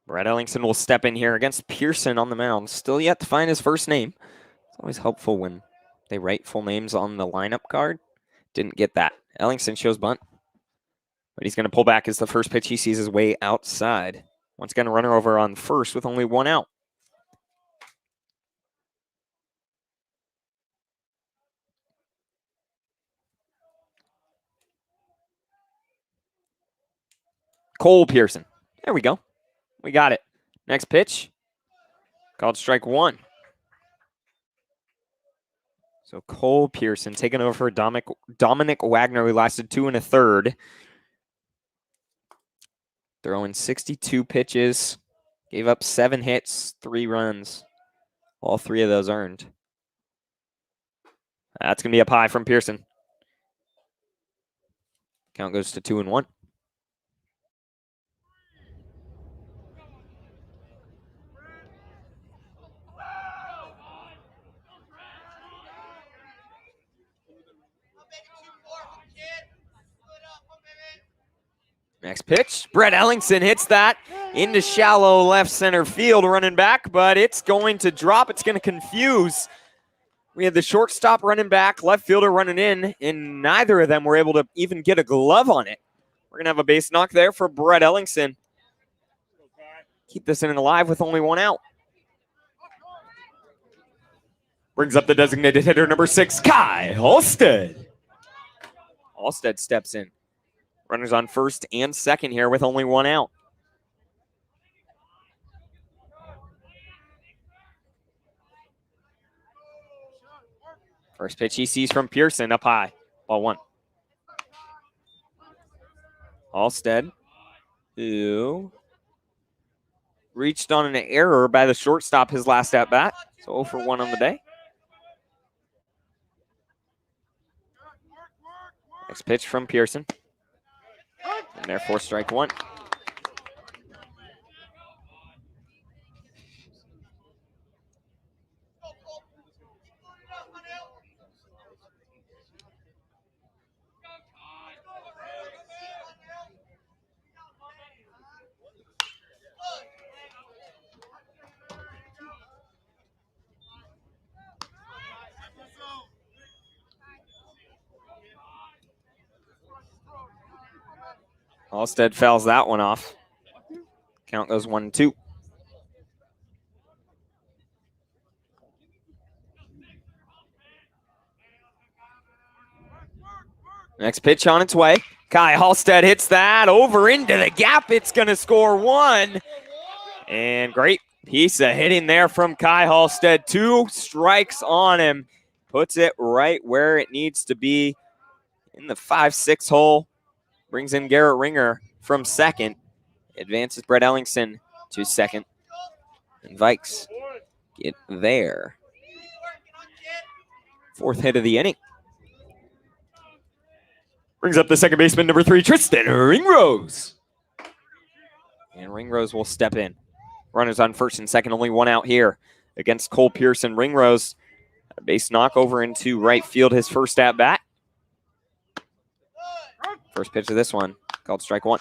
Brett Ellingson will step in here against Pearson on the mound. Still yet to find his first name. It's always helpful when they write full names on the lineup card. Didn't get that. Ellingson shows bunt. But he's going to pull back as the first pitch he sees his way outside. Once again, a runner over on first with only one out. Cole Pearson. There we go. We got it. Next pitch. Called strike one. So Cole Pearson taking over for Dominic Wagner, who lasted 2 1/3. Throwing 62 pitches. Gave up 7 hits, 3 runs. All 3 of those earned. That's going to be up high from Pearson. Count goes to 2-1. Next pitch, Brett Ellingson hits that into shallow left center field, running back, but it's going to drop. It's going to confuse. We had the shortstop running back, left fielder running in, and neither of them were able to even get a glove on it. We're going to have a base knock there for Brett Ellingson. Keep this inning alive with only 1 out. Brings up the designated hitter, number 6, Kai Halstead. Halstead steps in. Runners on first and second here with only 1 out. First pitch he sees from Pearson, up high. Ball 1. Halstead, who reached on an error by the shortstop his last at bat. So 0 for 1 on the day. Next pitch from Pearson. And therefore strike 1. Halstead fouls that one off. Count goes 1-2. Next pitch on its way. Kai Halstead hits that over into the gap. It's going to score 1. And great piece of hitting there from Kai Halstead. 2 strikes on him. puts it right where it needs to be in the 5-6 hole. Brings in Garrett Ringer from second. Advances Brett Ellingson to second. And Vikes get their 4th hit of the inning. Brings up the second baseman, number 3, Tristan Ringrose. And Ringrose will step in. Runners on first and second, only one out here against Cole Pearson. Ringrose, a base knockover into right field, his first at bat. First pitch of this one, called strike 1.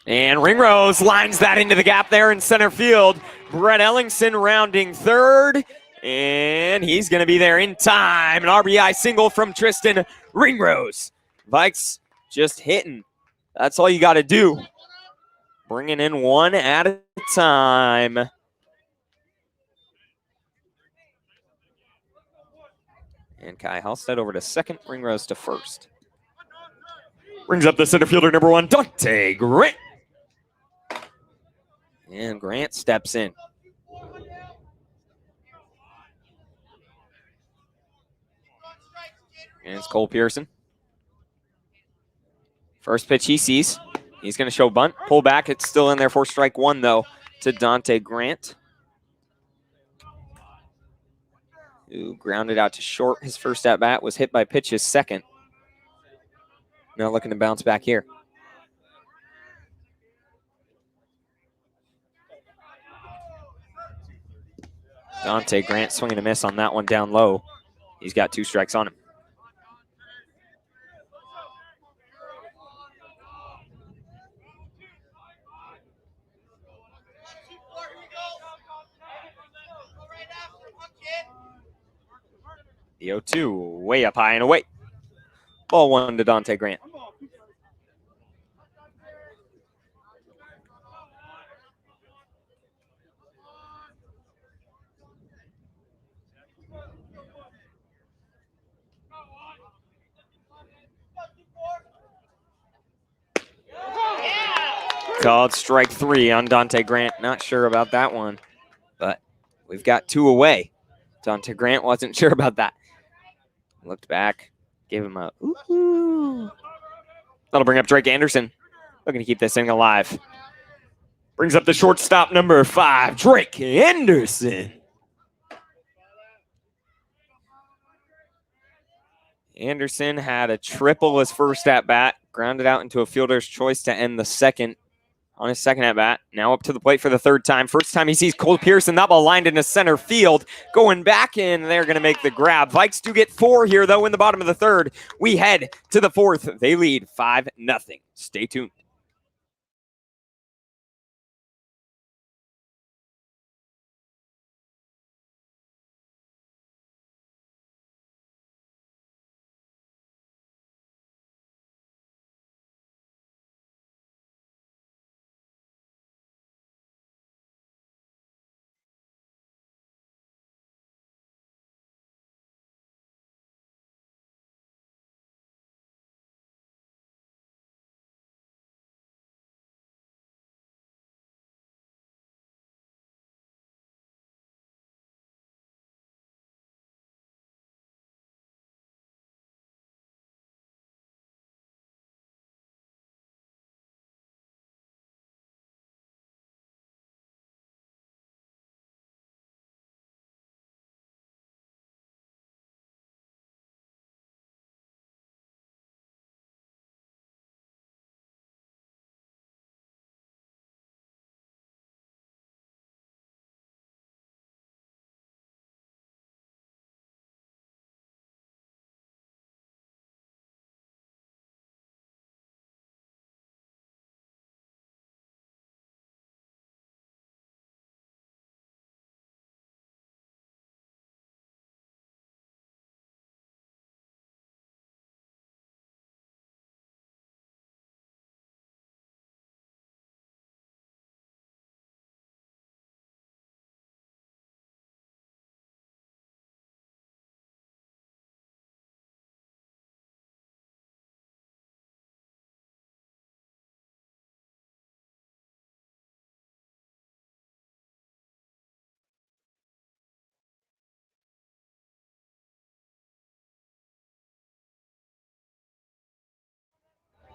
And Ringrose lines that into the gap there in center field. Brett Ellingson rounding third, and he's going to be there in time. An RBI single from Tristan Ringrose. Vikes just hitting. That's all you got to do. Bringing in one at a time. And Kai Halstead over to second, Ringrose to first. Brings up the center fielder, number 1, Dante Grant. And Grant steps in. And it's Cole Pearson. First pitch he sees. He's going to show bunt. Pull back. It's still in there for strike 1, though, to Dante Grant, who grounded out to short. His first at-bat was hit by pitch his second. Now looking to bounce back here. Dante Grant swinging a miss on that one down low. He's got 2 strikes on him. The 0-2 way up high and away. Ball 1 to Dante Grant. Called strike 3 on Dante Grant. Not sure about that one, but we've got 2 away. Dante Grant wasn't sure about that. Looked back, gave him a ooh. That'll bring up Drake Anderson. Looking to keep this thing alive. Brings up the shortstop, number 5, Drake Anderson. Anderson had a triple his first at-bat, grounded out into a fielder's choice to end the second on his second at-bat. Now up to the plate for the 3rd time. First time he sees Cole Pearson. That ball lined into center field. Going back in, they're going to make the grab. Vikes do get 4 here, though, in the bottom of the 3rd. We head to the 4th. They lead 5-0. Stay tuned.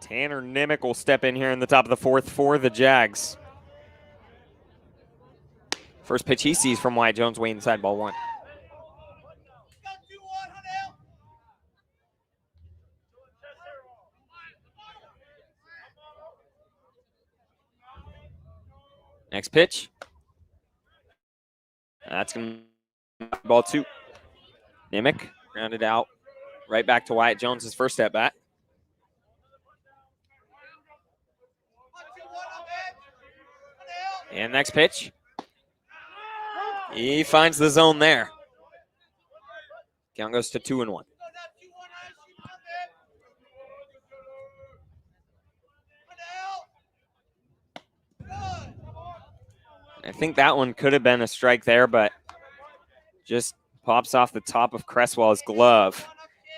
Tanner Nimick will step in here in the top of the fourth for the Jags. First pitch he sees from Wyatt Jones way inside ball one. Next pitch. That's going to be ball two. Nimick grounded out right back to Wyatt Jones, his first at bat. And next pitch. He finds the zone there. Count goes to 2-1. I think that one could have been a strike there, but just pops off the top of Cresswell's glove.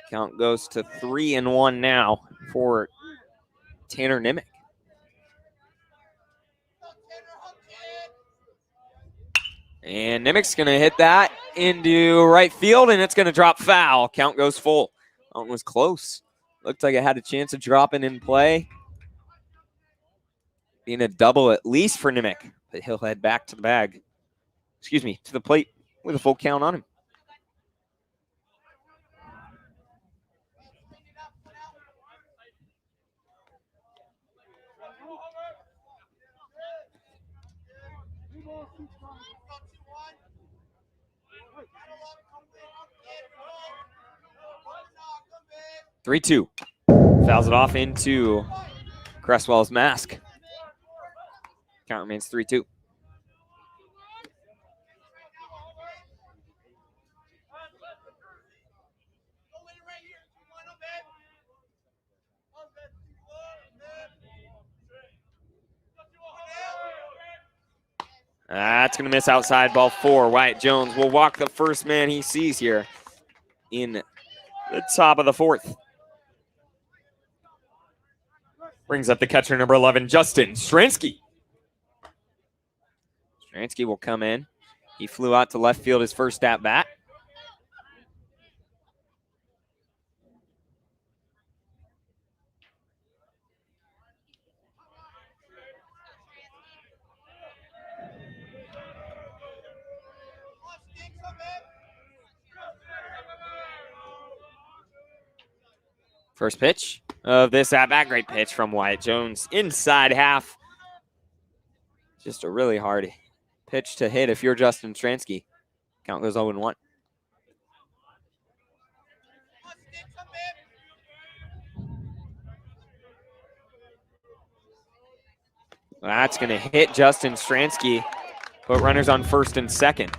Count goes to 3-1 now for Tanner Nimick. And Nimick's going to hit that into right field, and it's going to drop foul. Count goes full. That one was close. Looked like it had a chance of dropping in play. Being a double at least for Nimick, but he'll head back to the bag. Excuse me, to the plate with a full count on him. Three-two. Fouls it off into Cresswell's mask. Count remains 3-2. That's going to miss outside ball four. Wyatt Jones will walk the first man he sees here in the top of the fourth. Brings up the catcher, number 11, Justin Stransky. Stransky will come in. He flew out to left field his first at bat. First pitch of this at-bat. Great pitch from Wyatt Jones. Inside half. Just a really hard pitch to hit if you're Justin Stransky. Count goes 0-1. That's going to hit Justin Stransky. Put runners on first and second.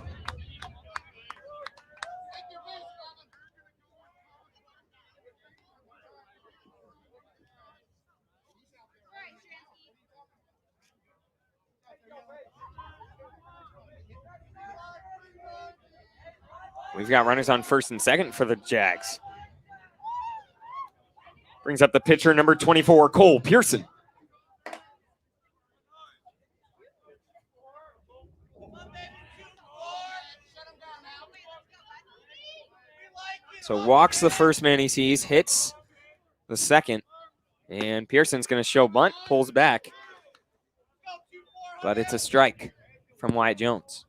We've got runners on first and second for the Jags. Brings up the pitcher, number 24, Cole Pearson. So walks the first man he sees, hits the second, and Pearson's going to show bunt, pulls back. But it's a strike from Wyatt Jones.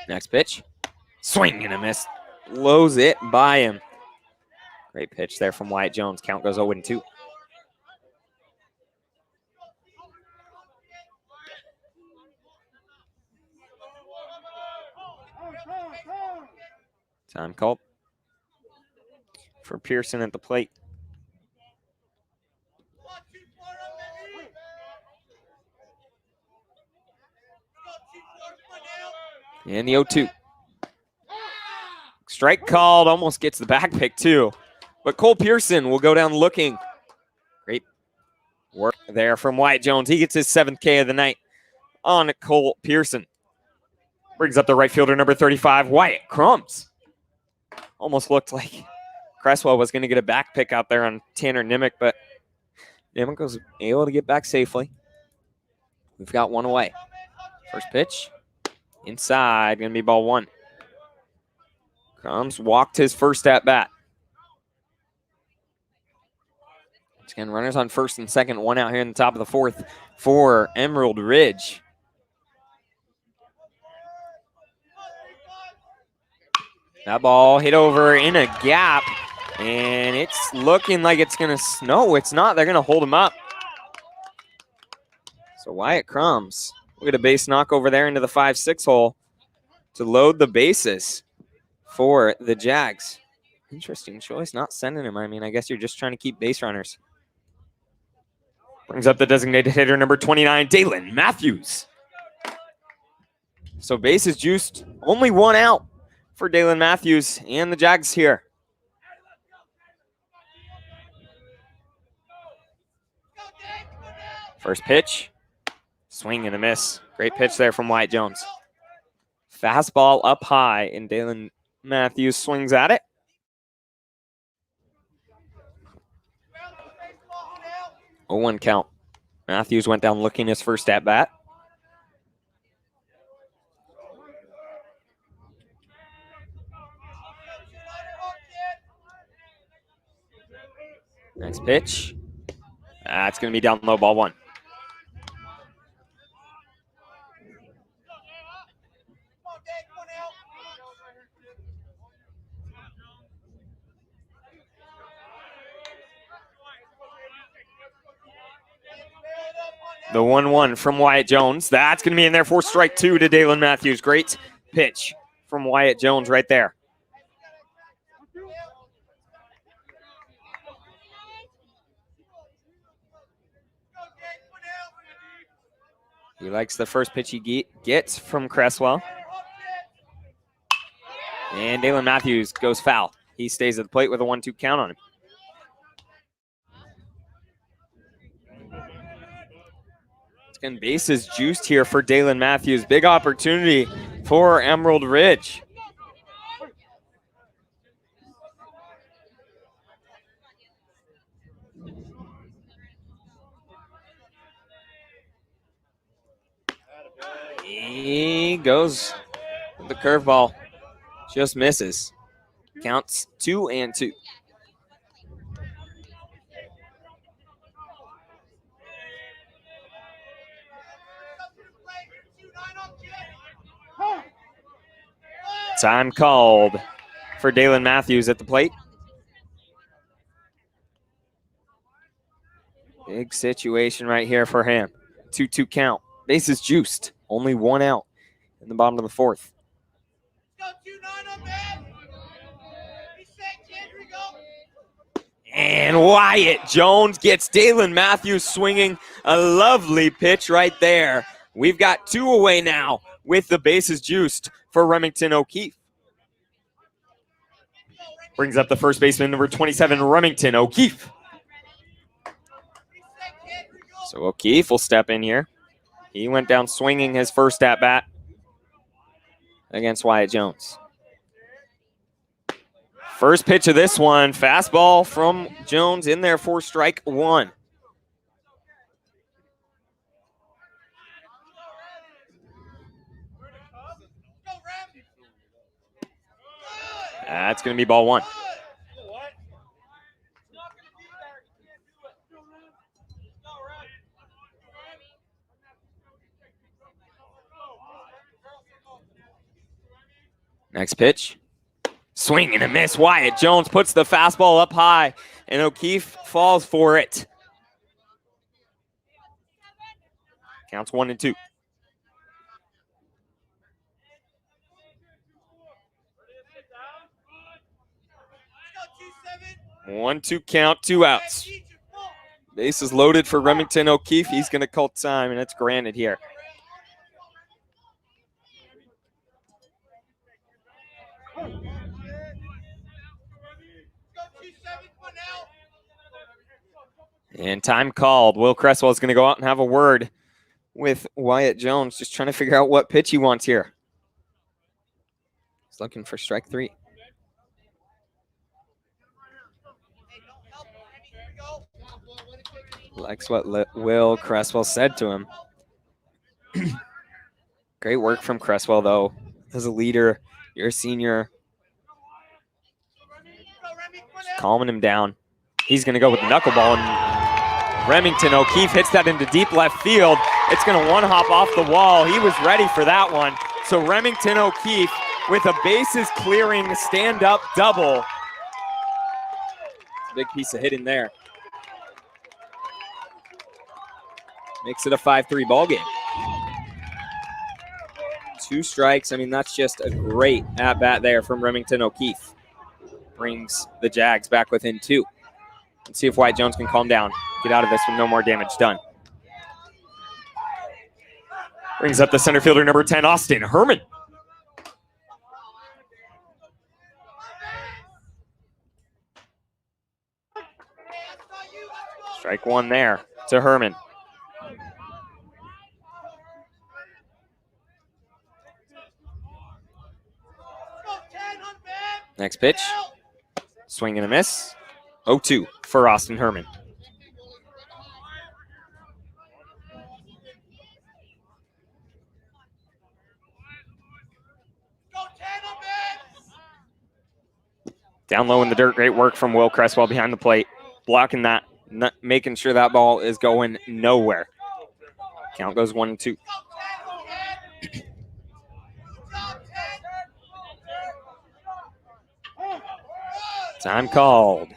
Next pitch. Swing and a miss. Blows it by him. Great pitch there from Wyatt Jones. Count goes 0-2. Time called for Pearson at the plate. And the 0-2. Strike called, almost gets the back pick too. But Cole Pearson will go down looking. Great work there from Wyatt Jones. He gets his 7th K of the night on Cole Pearson. Brings up the right fielder, number 35, Wyatt Crumbs. Almost looked like Cresswell was going to get a back pick out there on Tanner Nimick, but Nimick was able to get back safely. We've got one away. First pitch, inside, going to be ball one. Crumbs walked his first at bat. Again, runners on first and second, one out here in the top of the fourth for Emerald Ridge. That ball hit over in a gap, and it's looking like it's going to snow. It's not. They're going to hold him up. So Wyatt Crumbs will get a base knock over there into the 5-6 hole to load the bases for the Jags. Interesting choice, not sending him. I mean, I guess you're just trying to keep base runners. Brings up the designated hitter, number 29, Dalen Matthews. So bases juiced, only one out for Dalen Matthews and the Jags here. First pitch, swing and a miss. Great pitch there from Wyatt Jones. Fastball up high, and Dalen Matthews swings at it. Oh, 1 count. Matthews went down looking his first at bat. Next pitch. That's going to be down low, ball one. The 1-1 from Wyatt Jones. That's going to be in there for strike two to Dalen Matthews. Great pitch from Wyatt Jones right there. He likes the first pitch he gets from Cresswell. And Dalen Matthews goes foul. He stays at the plate with a 1-2 count on him. And bases juiced here for Dalen Matthews. Big opportunity for Emerald Ridge. He goes with the curveball. Just misses. Counts 2-2. Time called for Dalen Matthews at the plate. Big situation right here for him. 2-2 count. Bases juiced. Only one out in the bottom of the fourth. And Wyatt Jones gets Dalen Matthews swinging a lovely pitch right there. We've got two away now with the bases juiced for Remington O'Keefe. Brings up the first baseman, number 27, Remington O'Keefe. So O'Keefe will step in here. He went down swinging his first at-bat against Wyatt Jones. First pitch of this one, fastball from Jones in there for strike one. That's going to be ball one. Next pitch. Swing and a miss. Wyatt Jones puts the fastball up high, and O'Keefe falls for it. Counts 1-2. 1-2 count, 2 outs. Base is loaded for Remington O'Keefe. He's going to call time, and it's granted here. And time called. Will Cresswell is going to go out and have a word with Wyatt Jones, just trying to figure out what pitch he wants here. He's looking for strike three. Likes what Will Cresswell said to him. Great work from Cresswell, though. As a leader, you're a senior. Just calming him down. He's going to go with the knuckleball, and Remington O'Keefe hits that into deep left field. It's going to one-hop off the wall. He was ready for that one. So Remington O'Keefe with a bases-clearing stand-up double. It's a big piece of hitting there. Makes it a 5-3 ball game. 2 strikes. I mean, that's just a great at-bat there from Remington O'Keefe. Brings the Jags back within 2. Let's see if Wyatt Jones can calm down. Get out of this with no more damage done. Brings up the center fielder, number 10, Austin Herman. Strike 1 there to Herman. Next pitch. Swing and a miss. 0-2 for Austin Herman. Down low in the dirt, great work from Will Cresswell behind the plate. Blocking that, making sure that ball is going nowhere. Count goes 1-2. Time called.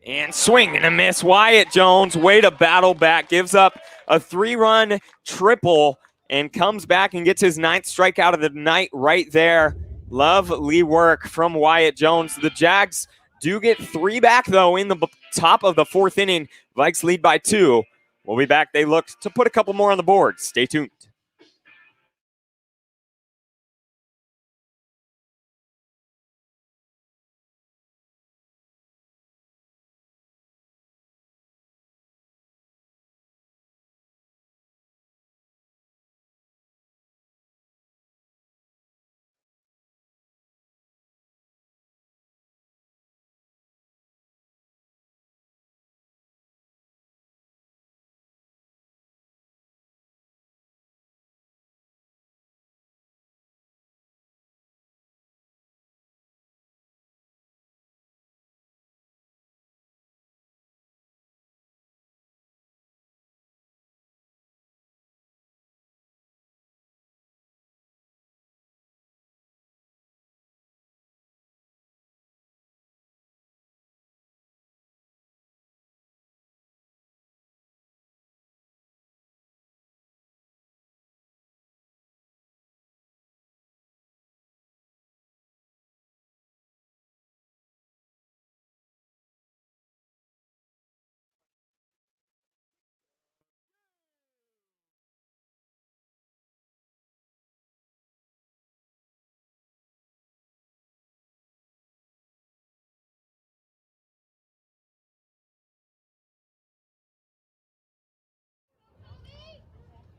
And swing and a miss. Wyatt Jones, way to battle back. Gives up a 3-run triple and comes back and gets his 9th strikeout of the night right there. Lovely work from Wyatt Jones. The Jags do get 3 back, though, in the top of the 4th inning. Vikes lead by 2. We'll be back. They look to put a couple more on the board. Stay tuned.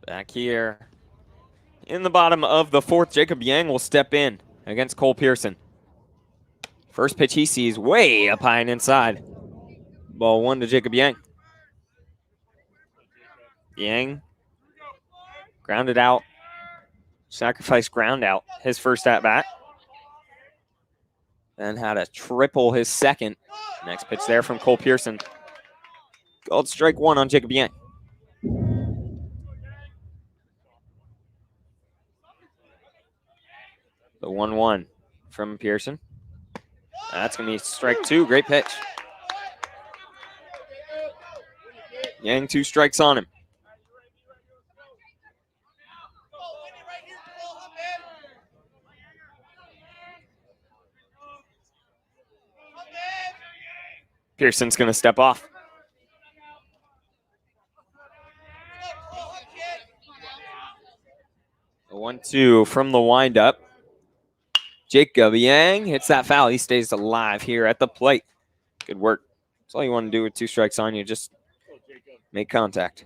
Back here in the bottom of the 4th, Jacob Yang will step in against Cole Pearson. First pitch he sees way up high and inside. Ball 1 to Jacob Yang. Yang grounded out. Sacrifice ground out his first at bat. Then had a triple his second. Next pitch there from Cole Pearson. Called strike 1 on Jacob Yang. The 1-1 from Pearson. That's going to be strike 2. Great pitch. Yang 2 strikes on him. Pearson's going to step off. The 1-2 from the windup. Jacob Yang hits that foul. He stays alive here at the plate. Good work. That's all you want to do with 2 strikes on you. Just make contact.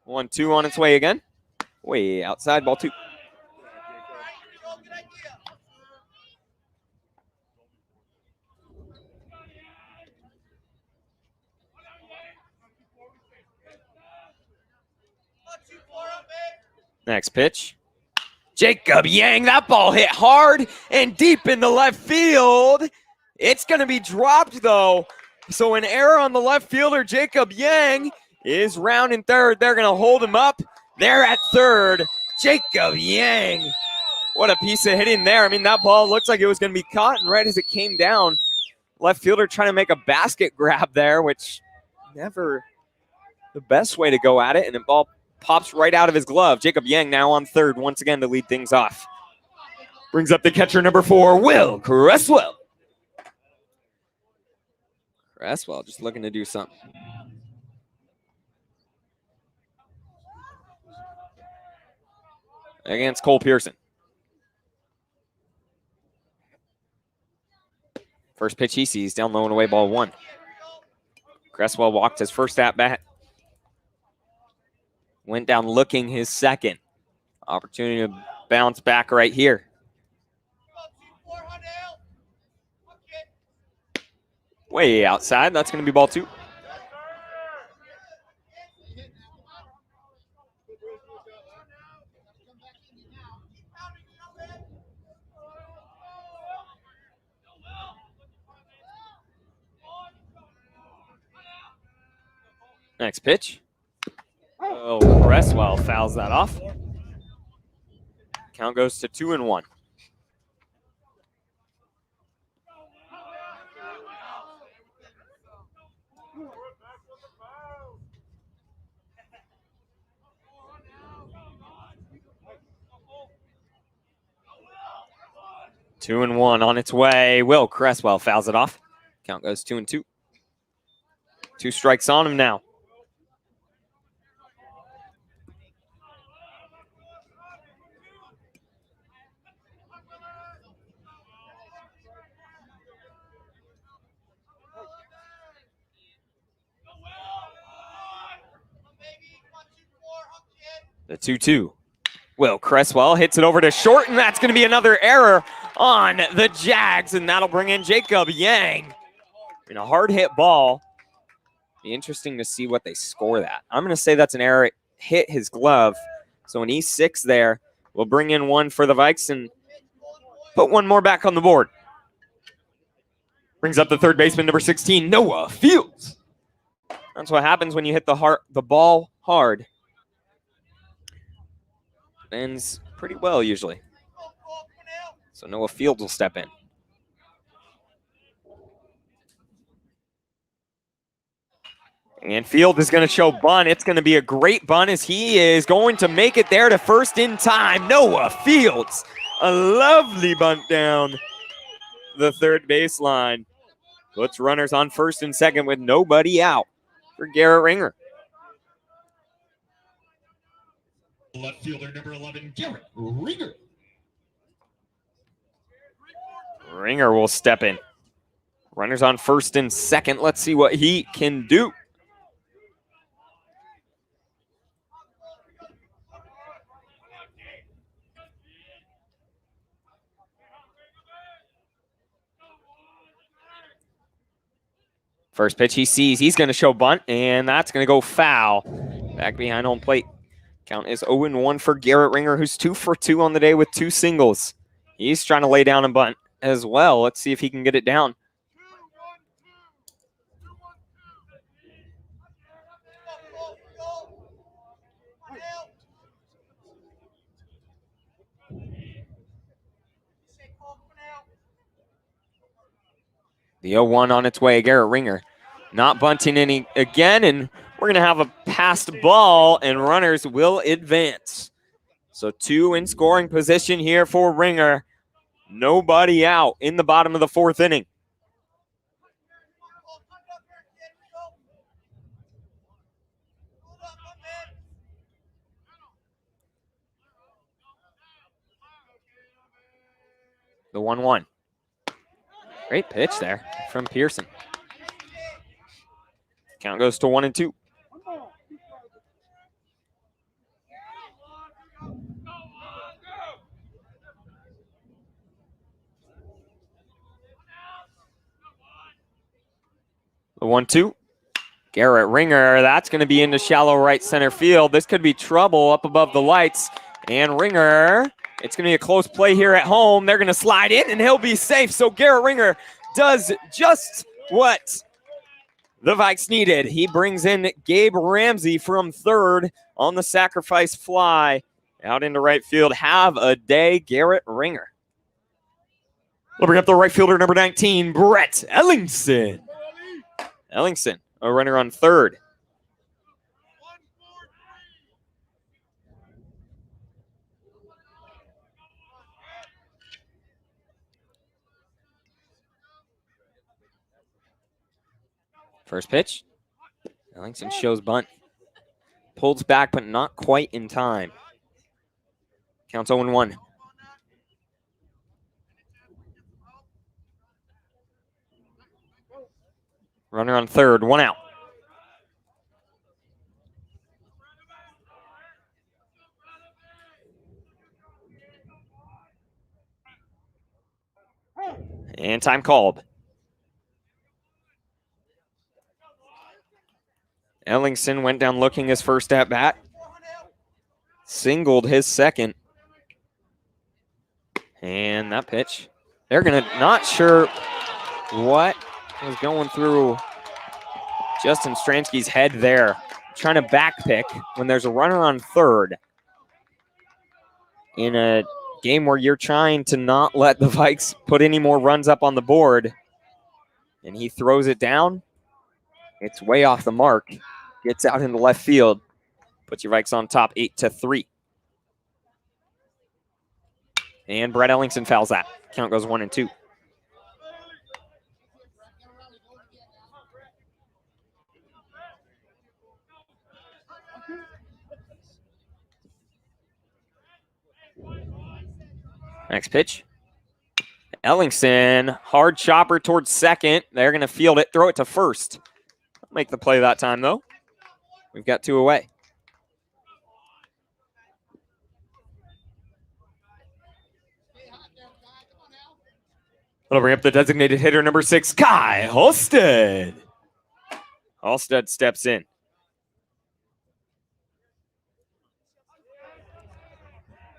1-2 on its way again. Way outside, ball 2. Next pitch. Jacob Yang, that ball hit hard and deep into left field. It's going to be dropped, though. So an error on the left fielder, Jacob Yang, is rounding third. They're going to hold him up. They're at third. Jacob Yang. What a piece of hitting there. I mean, that ball looks like it was going to be caught, and right as it came down, left fielder trying to make a basket grab there, which never the best way to go at it, and the ball pops right out of his glove. Jacob Yang now on third once again to lead things off. Brings up the catcher, number 4, Will Cresswell. Cresswell just looking to do something. Against Cole Pearson. First pitch he sees, down low and away, ball 1. Cresswell walked his first at bat. Went down looking his second. Opportunity to bounce back right here. Way outside. That's going to be ball 2. Next pitch. Oh, Cresswell fouls that off. Count goes to 2-1. Two and one on its way. Will Cresswell fouls it off. Count goes 2-2. 2 strikes on him now. The 2-2. Will Cresswell hits it over to short, and that's going to be another error on the Jags, and that'll bring in Jacob Yang. In a hard hit ball. Be interesting to see what they score that. I'm going to say that's an error. It hit his glove. So an E6 there. We'll bring in 1 for the Vikes and put 1 more back on the board. Brings up the third baseman, number 16, Noah Fields. That's what happens when you hit the ball hard. Ends pretty well usually. So Noah Fields will step in. And Field is going to show bunt. It's going to be a great bunt as he is going to make it there to first in time. Noah Fields, a lovely bunt down the third baseline. Puts runners on first and second with nobody out for Garrett Ringer. Left fielder number 11, Garrett Ringer. Ringer will step in. Runners on first and second. Let's see what he can do. First pitch he sees, he's going to show bunt, and that's going to go foul. Back behind home plate. Count is 0-1 for Garrett Ringer, who's 2 for 2 on the day with 2 singles. He's trying to lay down and bunt as well. Let's see if he can get it down. The 0-1 on its way. Garrett Ringer not bunting any again, and we're going to have a passed ball, and runners will advance. So 2 in scoring position here for Ringer. Nobody out in the bottom of the 4th inning. The 1-1. Great pitch there from Pearson. Count goes to 1-2. The 1-2. Garrett Ringer, that's going to be into shallow right center field. This could be trouble up above the lights. And Ringer, it's going to be a close play here at home. They're going to slide in, and he'll be safe. So Garrett Ringer does just what the Vikes needed. He brings in Gabe Ramsey from third on the sacrifice fly out into right field. Have a day, Garrett Ringer. We'll bring up the right fielder, number 19, Brett Ellingson. Ellingson, a runner on third. First pitch. Ellingson shows bunt. Pulls back, but not quite in time. Counts 0-1. Runner on third, 1 out. And time called. Ellingson went down looking his first at bat. Singled his second. And that pitch. They're going to, not sure what was going through Justin Stransky's head there. Trying to back pick when there's a runner on third. In a game where you're trying to not let the Vikes put any more runs up on the board. And he throws it down. It's way off the mark. Gets out into left field. Puts your Vikes on top 8-3. And Brett Ellingson fouls that. Count goes 1-2. Next pitch. Ellingson, hard chopper towards second. They're going to field it, throw it to first. Make the play that time, though. We've got 2 away. We'll bring up the designated hitter, number 6, Kai Halstead. Halstead steps in.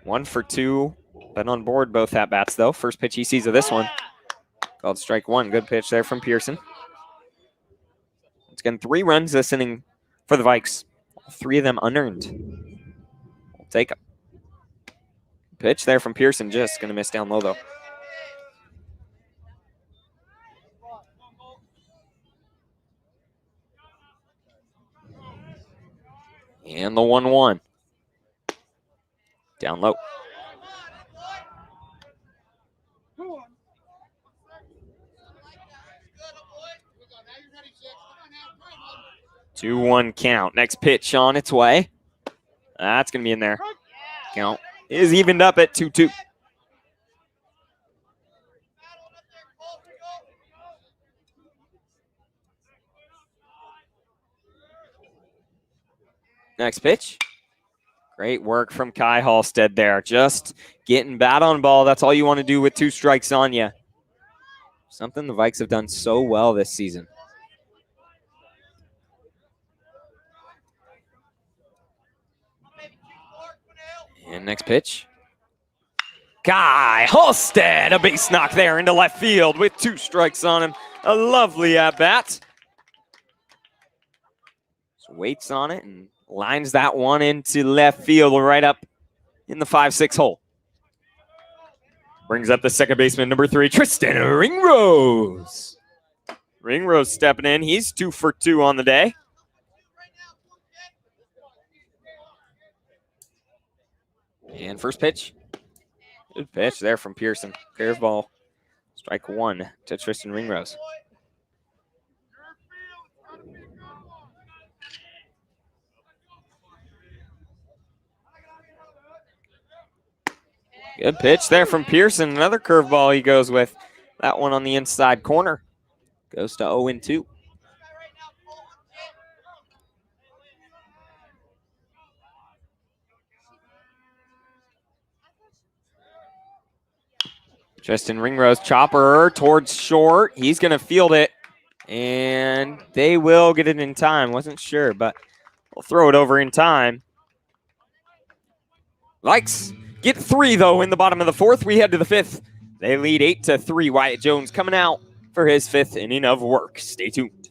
One for 2. Been on board both at-bats, though. First pitch he sees of this one. Called strike 1. Good pitch there from Pearson. It's getting 3 runs this inning for the Vikes. 3 of them unearned. We'll take them. Pitch there from Pearson. Just going to miss down low, though. And the 1-1. Down low. 2-1 count. Next pitch on its way. That's going to be in there. Count is evened up at 2-2. Next pitch. Great work from Kai Halstead there. Just getting bat on ball. That's all you want to do with 2 strikes on you. Something the Vikes have done so well this season. And next pitch. Kai Halstead, a base knock there into left field with 2 strikes on him. A lovely at-bat. Just waits on it and lines that one into left field right up in the 5-6 hole. Brings up the second baseman, number 3, Tristan Ringrose. Ringrose stepping in. He's 2 for 2 on the day. And first pitch. Good pitch there from Pearson. Curveball. Strike 1 to Tristan Ringrose. Good pitch there from Pearson. Another curveball he goes with. That one on the inside corner. Goes to 0-2. Tristan Ringrose, chopper towards short. He's going to field it. And they will get it in time. Wasn't sure, but we'll throw it over in time. Likes get 3, though, in the bottom of the 4th. We head to the 5th. They lead 8-3. Wyatt Jones coming out for his 5th inning of work. Stay tuned.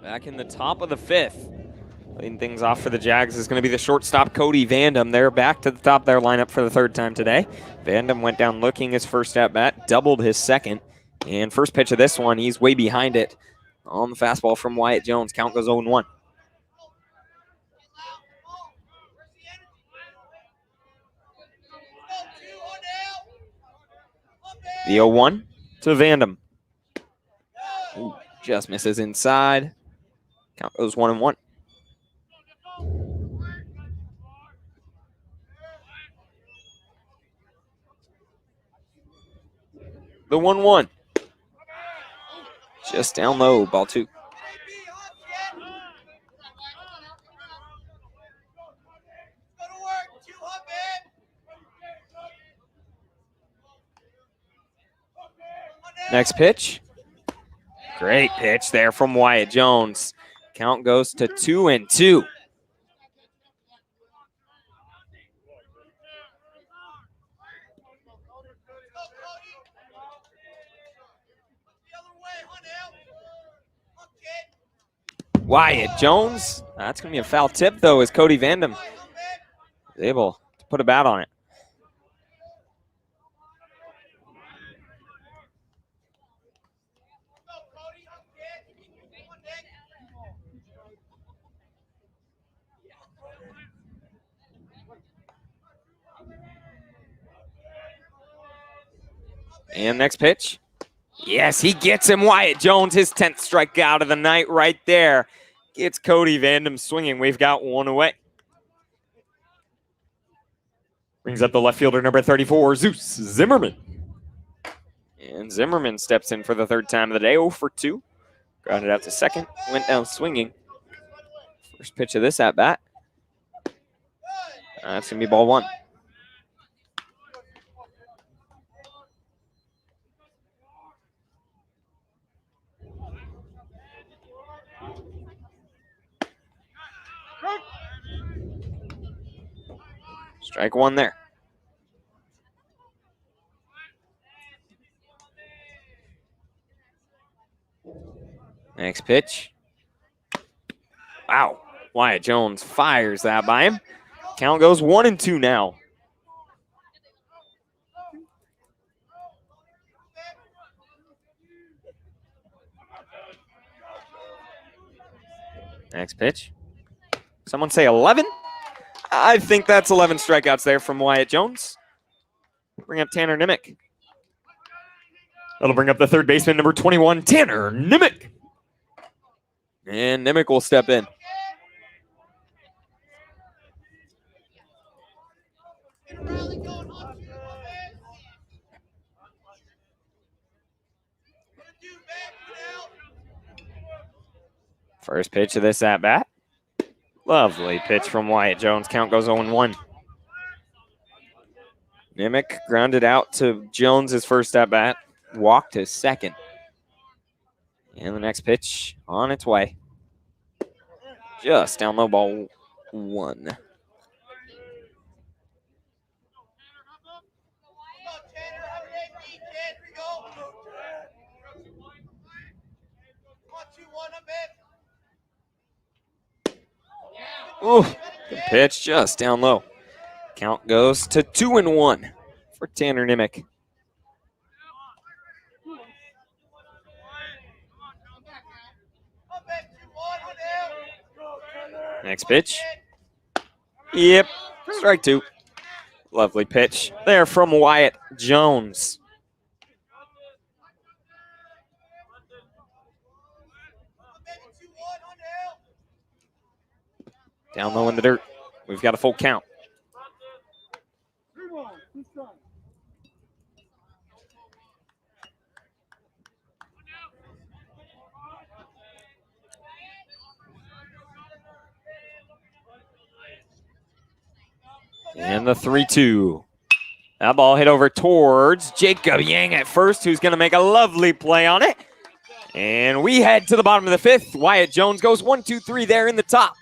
Back in the top of the 5th. Leading things off for the Jags is going to be the shortstop, Cody Vandam. They're back to the top of their lineup for the 3rd time today. Vandam went down looking his first at-bat, doubled his second. And first pitch of this one, he's way behind it on the fastball from Wyatt Jones. Count goes 0-1. The 0-1 to Vandam. Ooh, just misses inside. Count goes 1-1. The 1-1. Just down low, ball 2. Next pitch. Great pitch there from Wyatt Jones. Count goes to 2-2. Wyatt Jones. That's going to be a foul tip, though, as Cody Vandam is able to put a bat on it. And next pitch. Yes, he gets him. Wyatt Jones, his 10th strikeout of the night right there. Gets Cody Vandam swinging. We've got 1 away. Brings up the left fielder, number 34, Zeus Zimmerman. And Zimmerman steps in for the 3rd time of the day, 0 for 2. Grounded out to second, went down swinging. First pitch of this at-bat. That's going to be ball 1. Strike 1 there. Next pitch. Wow. Wyatt Jones fires that by him. Count goes 1-2 now. Next pitch. Someone say 11? I think that's 11 strikeouts there from Wyatt Jones. Bring up Tanner Nimick. That'll bring up the third baseman, number 21, Tanner Nimick. And Nimick will step in. First pitch of this at-bat. Lovely pitch from Wyatt Jones. Count goes 0-1. Nimick grounded out to Jones his first at-bat. Walked his second. And the next pitch on its way. Just down low, ball 1. Ooh, good pitch, just down low. Count goes to 2-1 for Tanner Nimick. Next pitch. Yep, strike 2. Lovely pitch there from Wyatt Jones. Down low in the dirt. We've got a full count. And the 3-2. That ball hit over towards Jacob Yang at first, who's going to make a lovely play on it. And we head to the bottom of the 5th. Wyatt Jones goes 1-2-3 there in the top.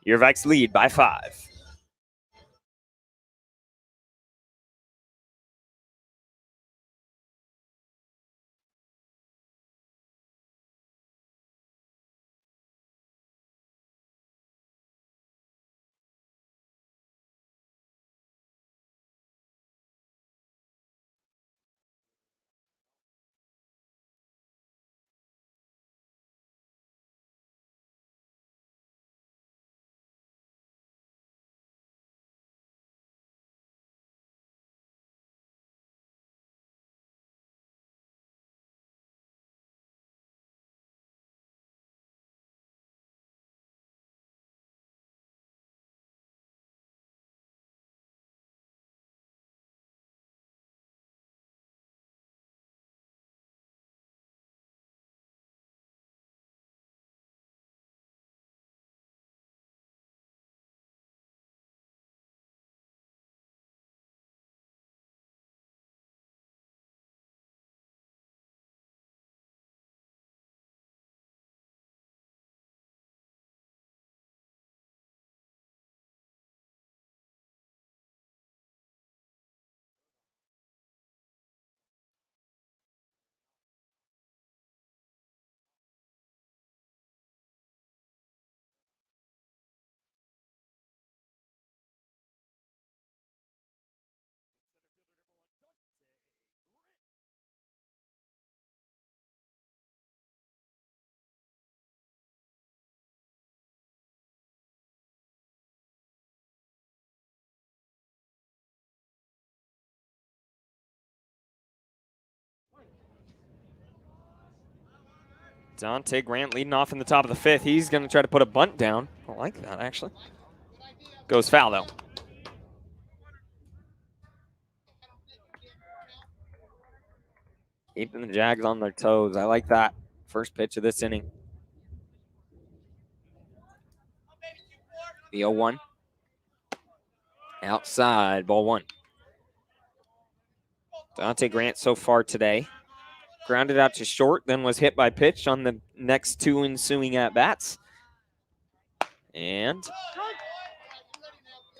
Your Vikes lead by 5. Dante Grant leading off in the top of the 5th. He's going to try to put a bunt down. I like that, actually. Goes foul, though. Keeping the Jags on their toes. I like that. First pitch of this inning. The 0-1. Outside, ball 1. Dante Grant so far today. Grounded out to short, then was hit by pitch on the next 2 ensuing at-bats. And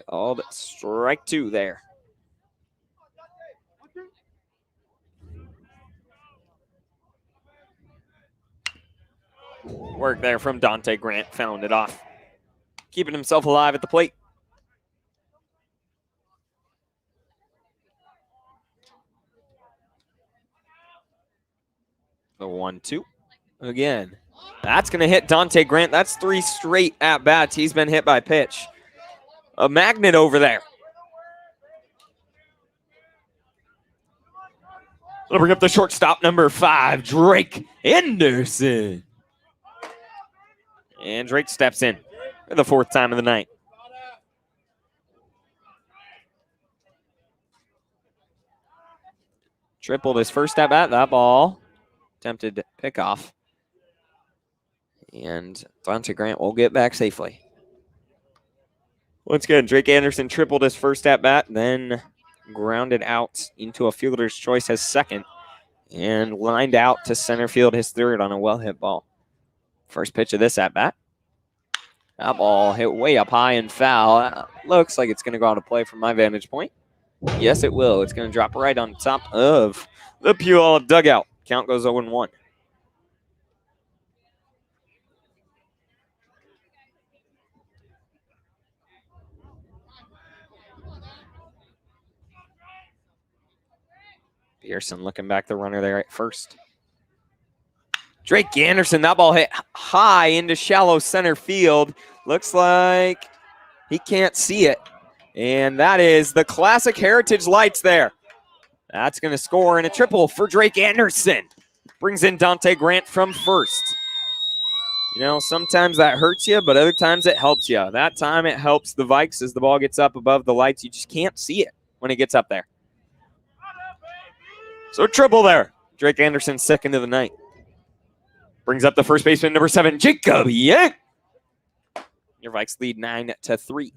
called strike 2 there. Work there from Dante Grant, found it off. Keeping himself alive at the plate. The 1-2 again. That's going to hit Dante Grant. That's 3 straight at-bats. He's been hit by pitch. A magnet over there. We'll bring up the shortstop, number 5, Drake Anderson. And Drake steps in for the 4th time of the night. Tripled his first at-bat. That ball attempted pickoff. And Dante Grant will get back safely. Once again, Drake Anderson tripled his first at-bat, then grounded out into a fielder's choice as second, and lined out to center field his third on a well-hit ball. First pitch of this at-bat. That ball hit way up high and foul. Looks like it's going to go out of play from my vantage point. Yes, it will. It's going to drop right on top of the Puyallup dugout. Count goes 0-1. Pearson looking back the runner there at first. Drake Anderson, that ball hit high into shallow center field. Looks like he can't see it. And that is the classic Heritage Lights there. That's going to score in a triple for Drake Anderson. Brings in Dante Grant from first. You know, sometimes that hurts you, but other times it helps you. That time it helps the Vikes as the ball gets up above the lights. You just can't see it when it gets up there. So triple there. Drake Anderson, second of the night. Brings up the first baseman, number 7, Jacob Yang. Your Vikes lead 9-3.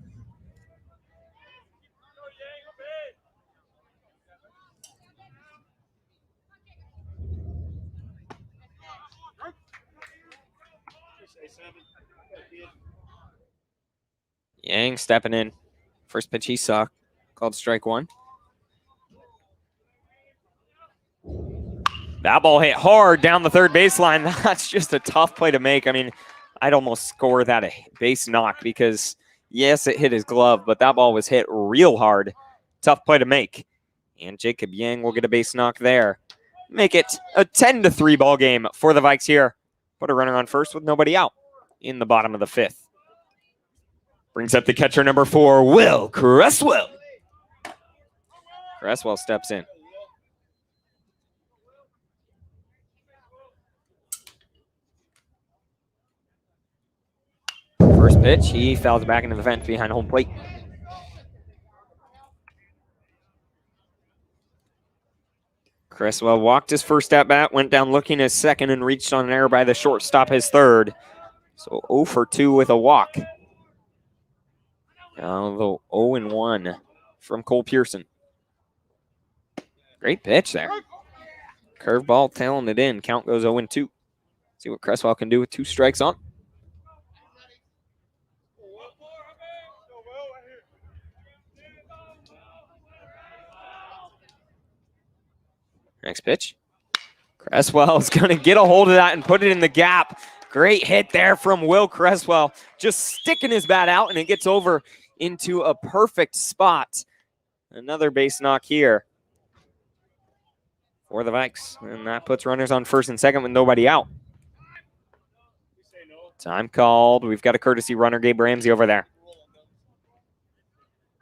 Yang stepping in. First pitch he saw, called strike 1. That ball hit hard down the third baseline. That's just a tough play to make. I mean, I'd almost score that a base knock because, yes, it hit his glove, but that ball was hit real hard. Tough play to make. And Jacob Yang will get a base knock there. Make it a 10-3 ball game for the Vikes here. Put a runner on first with nobody out in the bottom of the 5th. Brings up the catcher, number 4, Will Cresswell. Cresswell steps in. First pitch, he fouls back into the fence behind home plate. Cresswell walked his first at-bat, went down looking his second, and reached on an error by the shortstop his third. So 0 for 2 with a walk. Now the 0-1 from Cole Pearson. Great pitch there. Curveball tailing it in. Count goes 0-2. See what Cresswell can do with 2 strikes on. Next pitch. Cresswell is going to get a hold of that and put it in the gap. Great hit there from Will Cresswell. Just sticking his bat out, and it gets over into a perfect spot. Another base knock here for the Vikes. And that puts runners on first and second with nobody out. Time called. We've got a courtesy runner, Gabe Ramsey, over there.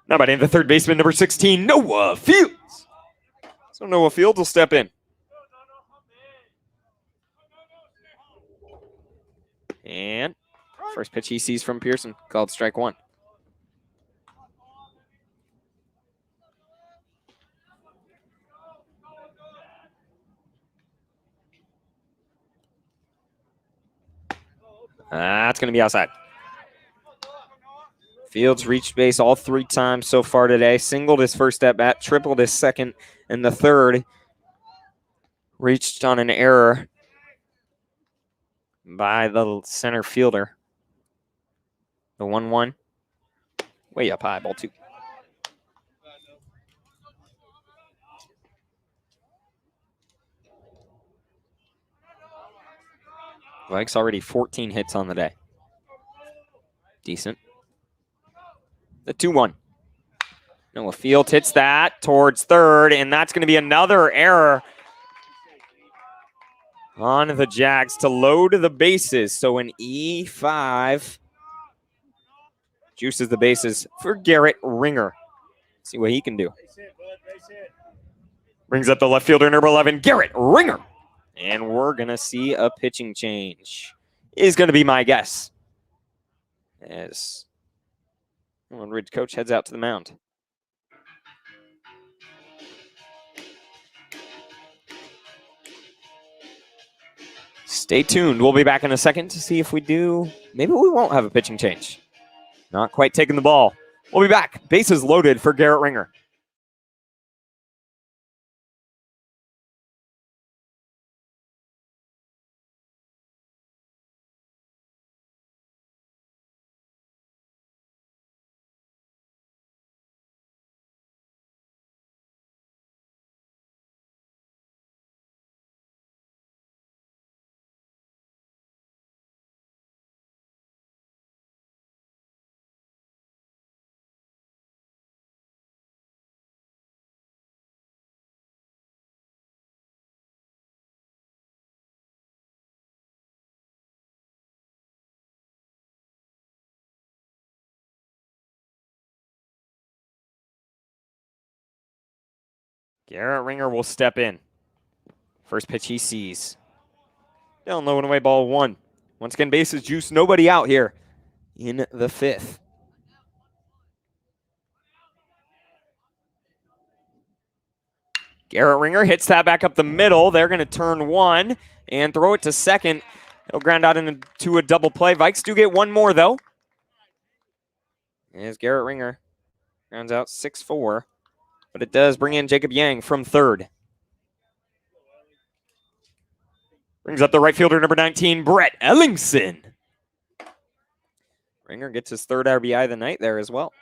Now batting the third baseman, number 16, Noah Fields. So Noah Fields will step in. And first pitch he sees from Pearson, called strike 1. That's going to be outside. Fields reached base all 3 times so far today. Singled his first at-bat, tripled his second, and the third reached on an error by the center fielder. The 1-1. Way up high, ball 2. Vikes already 14 hits on the day. Decent. The 2-1. Noah Fields hits that towards third, and that's going to be another error on the Jags to load the bases. So an E5 juices the bases for Garrett Ringer. See what he can do. Brings up the left fielder, number 11, Garrett Ringer. And we're going to see a pitching change. Is going to be my guess. As Lone Ridge coach heads out to the mound. Stay tuned. We'll be back in a second to see if we do. Maybe we won't have a pitching change. Not quite taking the ball. We'll be back. Bases loaded for Garrett Ringer. Garrett Ringer will step in. First pitch he sees. Down low and away, ball 1. Once again, bases juice. Nobody out here in the 5th. Garrett Ringer hits that back up the middle. They're going to turn 1 and throw it to second. It'll ground out into a double play. Vikes do get one more, though. As Garrett Ringer rounds out 6-4. But it does bring in Jacob Yang from third. Brings up the right fielder, number 19, Brett Ellingson. Ringer gets his third RBI of the night there as well.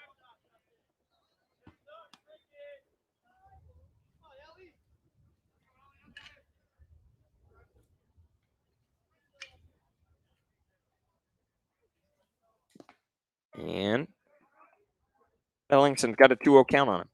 And Ellingson's got a 2-0 count on him.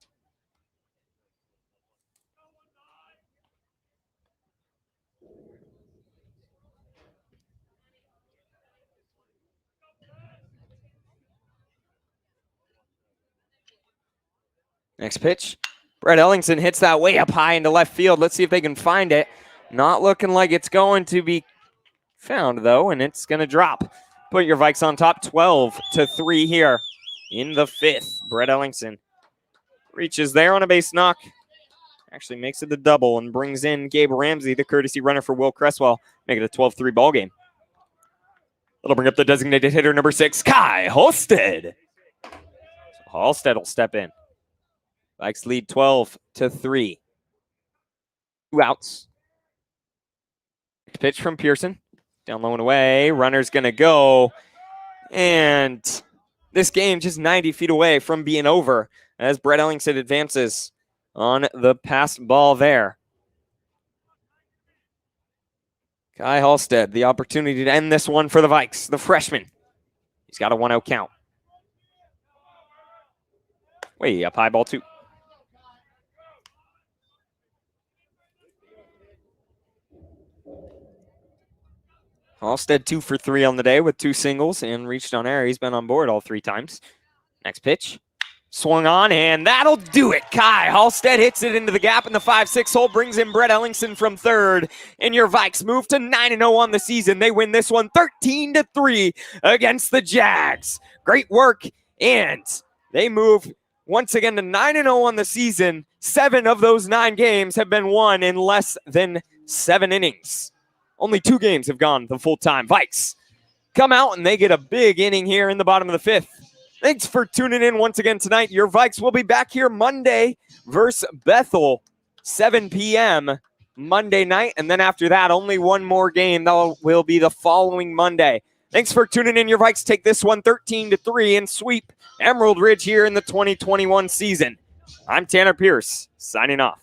Next pitch. Brett Ellingson hits that way up high into left field. Let's see if they can find it. Not looking like it's going to be found, though, and it's going to drop. Put your Vikes on top, 12-3 here in the 5th. Brett Ellingson reaches there on a base knock. Actually makes it a double and brings in Gabe Ramsey, the courtesy runner for Will Cresswell, make it a 12-3 ball game. That'll bring up the designated hitter, number 6, Kai Halstead. So Halstead will step in. Vikes lead 12-3. 2 outs. Pitch from Pearson. Down low and away. Runner's going to go. And this game just 90 feet away from being over as Brett Ellingson advances on the passed ball there. Kai Halstead, the opportunity to end this one for the Vikes, the freshman. He's got a 1-0 count. Way up high, ball 2. Halstead 2 for 3 on the day with 2 singles and reached on air. He's been on board all 3 times. Next pitch. Swung on, and that'll do it. Kai Halstead hits it into the gap in the 5-6 hole, brings in Brett Ellingson from third, and your Vikes move to 9-0 on the season. They win this one 13-3 against the Jags. Great work, and they move once again to 9-0 on the season. 7 of those 9 games have been won in less than 7 innings. Only 2 games have gone the full time. Vikes come out, and they get a big inning here in the bottom of the 5th. Thanks for tuning in once again tonight. Your Vikes will be back here Monday versus Bethel, 7 p.m. Monday night. And then after that, only one more game. That will be the following Monday. Thanks for tuning in. Your Vikes take this one 13-3 and sweep Emerald Ridge here in the 2021 season. I'm Tanner Pierce, signing off.